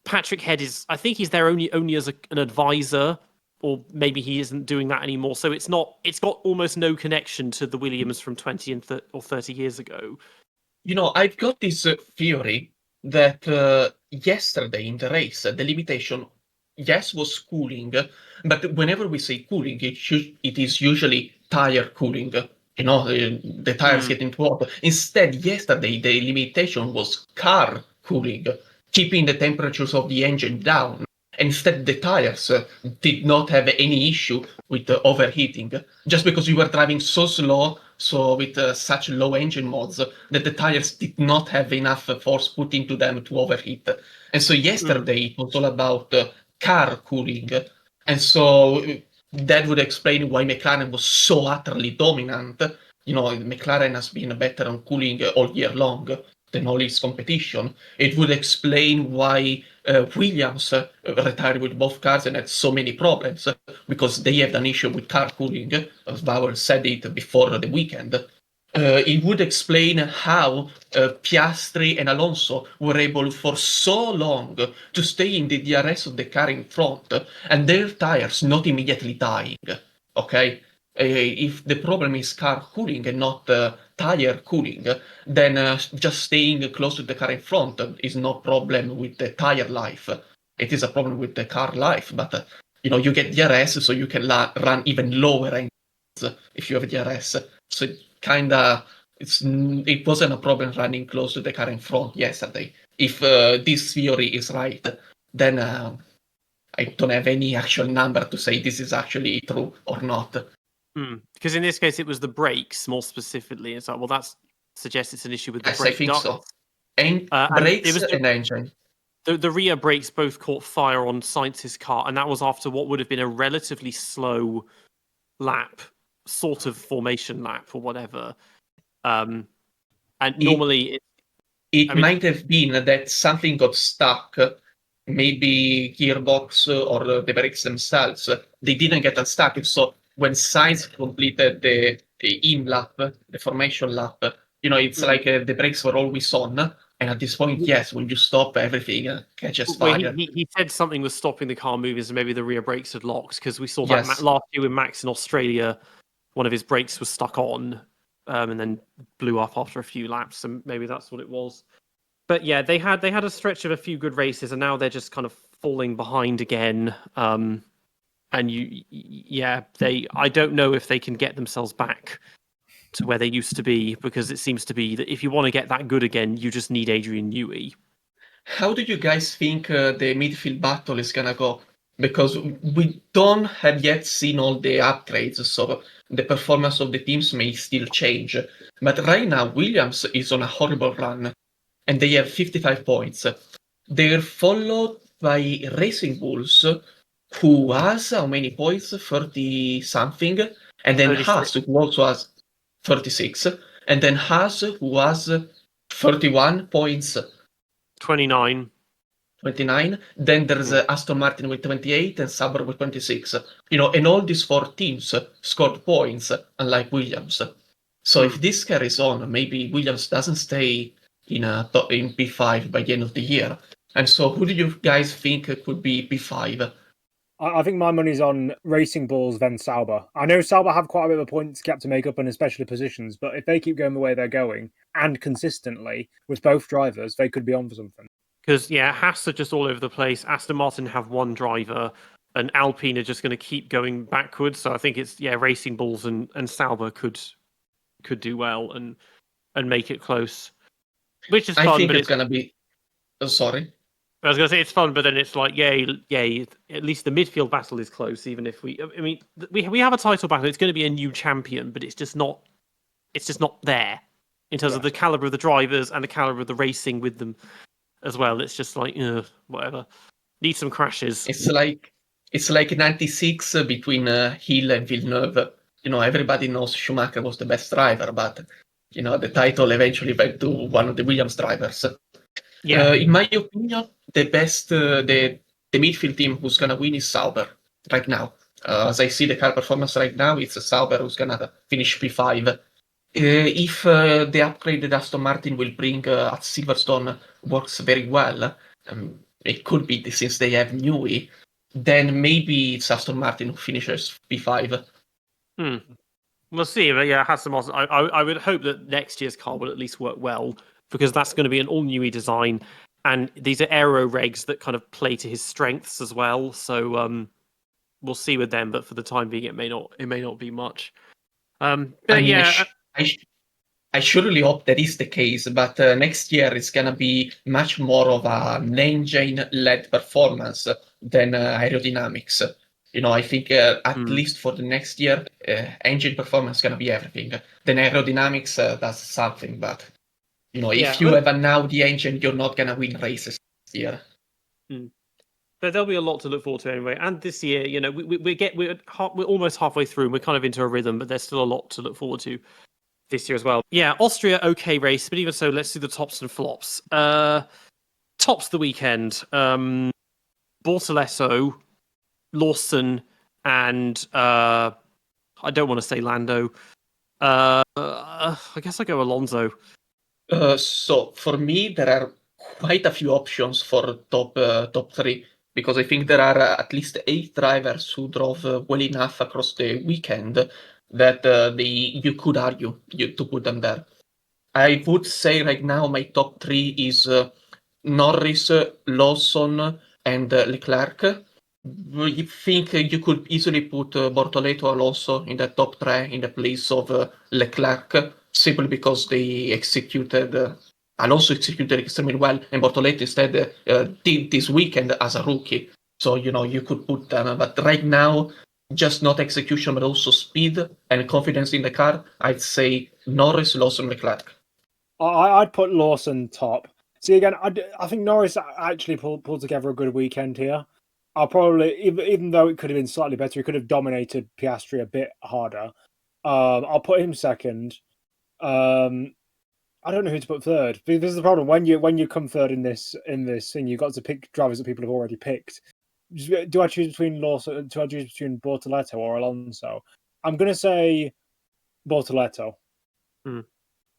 A: Patrick Head I think he's there only as an advisor, or maybe he isn't doing that anymore. So it's got almost no connection to the Williams from 20 or 30 years ago.
C: I've got this theory that yesterday in the race, the limitation, yes, was cooling, but whenever we say cooling, it is usually tire cooling. The tires getting too hot. Instead, yesterday, the limitation was car cooling, keeping the temperatures of the engine down. Instead, the tires did not have any issue with overheating, just because you were driving so slow, so with such low engine mods, that the tires did not have enough force put into them to overheat. And so yesterday, it was all about car cooling. And so that would explain why McLaren was so utterly dominant. McLaren has been better on cooling all year long than all its competition. It would explain why Williams retired with both cars and had so many problems, because they had an issue with car cooling, as Bauer said it before the weekend. It would explain how Piastri and Alonso were able for so long to stay in the DRS of the car in front, and their tires not immediately dying. Okay? If the problem is car cooling and not tire cooling, then just staying close to the car in front is no problem with the tire life. It is a problem with the car life, but you get DRS, so you can run even lower engines if you have DRS. So it wasn't a problem running close to the car in front yesterday. If this theory is right, then I don't have any actual number to say this is actually true or not.
A: Because in this case, it was the brakes more specifically. It's like, well, that suggests it's an issue with the
C: Yes,
A: brake
C: I think
A: ducts.
C: so. And
A: And
C: brakes
A: it was
C: and engine.
A: the rear brakes both caught fire on Sainz's car, and that was after what would have been a relatively slow lap, sort of formation lap or whatever. And normally,
C: It might have been that something got stuck, maybe gearbox or the brakes themselves. They didn't get unstuck. So when Sainz completed the in lap, the formation lap, it's like the brakes were always on. And at this point, yes, when you stop, everything catches fire.
A: He said something was stopping the car moving, so maybe the rear brakes had locked, because we saw
C: Yes.
A: that last year with Max in Australia, one of his brakes was stuck on and then blew up after a few laps, and maybe that's what it was. But yeah, they had a stretch of a few good races, and now they're just kind of falling behind again. And I don't know if they can get themselves back to where they used to be, because it seems to be that if you want to get that good again, you just need Adrian Newey.
C: How do you guys think the midfield battle is gonna go? Because we don't have yet seen all the upgrades, so the performance of the teams may still change. But right now, Williams is on a horrible run, and they have 55 points. They're followed by Racing Bulls, who has how many points? 30 something, and then
A: 36.
C: Haas, who also has 36, and then Haas, who has 31 points.
A: 29.
C: 29. Then there's Aston Martin with 28 and Sauber with 26. And all these four teams scored points, unlike Williams. So if this carries on, maybe Williams doesn't stay in P5 by the end of the year. And so who do you guys think could be P5?
B: I think my money's on Racing Bulls, then Sauber. I know Sauber have quite a bit of a points gap to make up, and especially positions, but if they keep going the way they're going, and consistently, with both drivers, they could be on for something.
A: Because, Haas are just all over the place. Aston Martin have one driver, and Alpine are just going to keep going backwards. So I think it's, Racing Bulls and Sauber could do well and make it close. Which is fun,
C: I think
A: but
C: it's going to be... sorry.
A: I was going to say it's fun, but then it's like, at least the midfield battle is close, even if we have a title battle. It's going to be a new champion, but it's just not there in terms of the caliber of the drivers and the caliber of the racing with them as well. It's just like, whatever. Need some crashes.
C: It's like 96 between Hill and Villeneuve. Everybody knows Schumacher was the best driver, but the title eventually went to one of the Williams drivers.
A: Yeah.
C: In my opinion, the best, the midfield team who's gonna win is Sauber right now. As I see the car performance right now, it's Sauber who's gonna finish P5. If the upgraded Aston Martin will bring at Silverstone works very well, it could be since they have Newey, then maybe it's Aston Martin who finishes P5.
A: We'll see, but Aston Martin. I would hope that next year's car will at least work well, because that's going to be an all Newey design, and these are aero regs that kind of play to his strengths as well. So we'll see with them, but for the time being, it may not be much.
C: I surely hope that is the case, but next year it's gonna be much more of an engine-led performance than aerodynamics. I think at least for the next year, engine performance is gonna be everything. Then aerodynamics does something, but if you have an Audi engine, you're not gonna win races this year.
A: But there'll be a lot to look forward to anyway. And this year, we're almost halfway through, and we're kind of into a rhythm, but there's still a lot to look forward to this year as well. Yeah, Austria, okay race, but even so, let's do the tops and flops. Tops the weekend. Bortolesso, Lawson, and I don't want to say Lando. I guess I go Alonso.
C: So for me, there are quite a few options for top three, because I think there are at least 8 drivers who drove well enough across the weekend that you could argue to put them there. I would say right now my top 3 is Norris, Lawson, and Leclerc. I think you could easily put Bortoleto, Alonso in the top 3 in the place of Leclerc, simply because they Alonso executed extremely well, and Bortoleto instead did this weekend as a rookie. So, you could put them, but right now, just not execution, but also speed and confidence in the car, I'd say Norris, Lawson, Leclerc.
B: I'd put Lawson top. See, again, I think Norris actually pulled together a good weekend here. I'll probably, even though it could have been slightly better, he could have dominated Piastri a bit harder. I'll put him second. I don't know who to put third. This is the problem when you come third in this thing, you've got to pick drivers that people have already picked. Do I choose between Bortoleto or Alonso? I'm gonna say Bortoleto.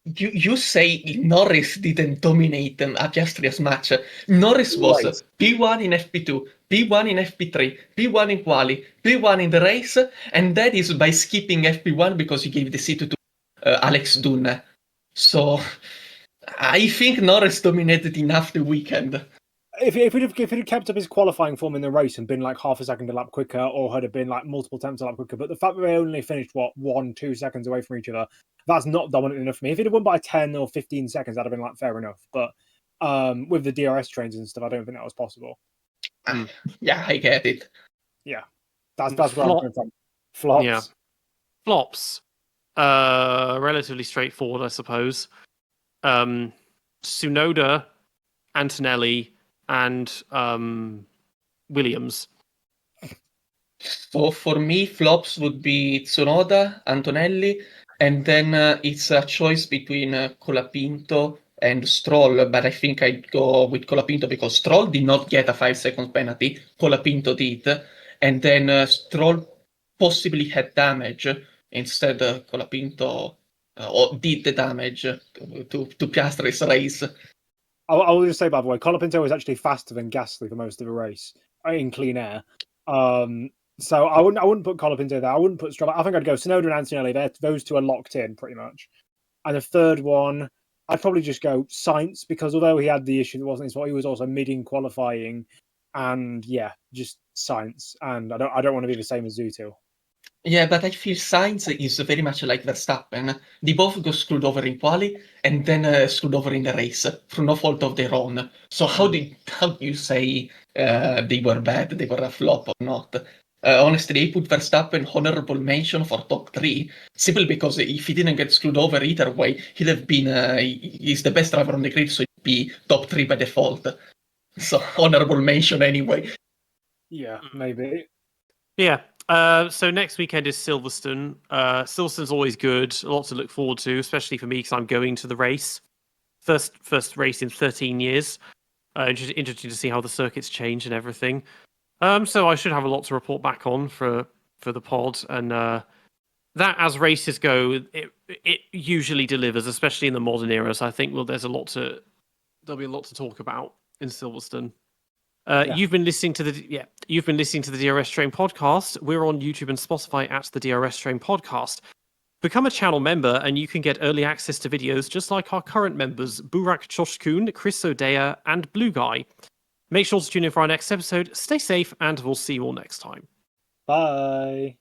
C: You say Norris didn't dominate a Piastri as much. Norris was
B: Right.
C: P1 in FP2, P1 in FP3, P1 in quali, P1 in the race, and that is by skipping FP1 because he gave the seat to Alex Dunne. So I think Norris dominated enough the weekend.
B: If he'd have kept up his qualifying form in the race and been like half a second a lap quicker, or had it been like multiple tenths a lap quicker, but the fact that they only finished 1-2 seconds away from each other, that's not dominant enough for me. If he'd have won by 10 or 15 seconds, that'd have been like fair enough. But with the DRS trains and stuff, I don't think that was possible.
C: Yeah, I get it.
B: Yeah, that's where I'm coming from. Flops.
A: Yeah. Flops. Relatively straightforward, I suppose. Tsunoda, Antonelli, and Williams.
C: So for me, flops would be Tsunoda, Antonelli, and then it's a choice between Colapinto and Stroll, but I think I'd go with Colapinto because Stroll did not get a 5-second penalty, Colapinto did, and then Stroll possibly had damage, instead Colapinto did the damage to Piastri's race.
B: I will just say, by the way, Colapinto was actually faster than Gasly for most of the race in clean air. So I wouldn't put Colapinto there. I wouldn't put Stroll. I think I'd go Tsunoda and Antonelli. Those two are locked in pretty much. And the third one, I'd probably just go Sainz, because although he had the issue that wasn't his fault, he was also mid in qualifying, and yeah, just Sainz. And I don't want to be the same as Zutu.
C: Yeah, but I feel Sainz is very much like Verstappen. They both got screwed over in quali and then screwed over in the race through no fault of their own. So how do you say they were bad, they were a flop or not? Honestly, I put Verstappen honorable mention for top 3, simply because if he didn't get screwed over either way, he'd have been he's the best driver on the grid, so he'd be top 3 by default. So honorable mention anyway.
B: Yeah, maybe.
A: Yeah. So next weekend is Silverstone. Silverstone's always good, a lot to look forward to, especially for me because I'm going to the race. First race in 13 years. Interesting to see how the circuits change and everything. So I should have a lot to report back on for the pod, and that, as races go, it usually delivers, especially in the modern era. So I think there'll be a lot to talk about in Silverstone. You've been listening to the DRS Train podcast. We're on YouTube and Spotify at the DRS Train podcast. Become a channel member and you can get early access to videos just like our current members, Burak Choshkun, Chris Odea, and Blue Guy. Make sure to tune in for our next episode. Stay safe, and we'll see you all next time.
B: Bye.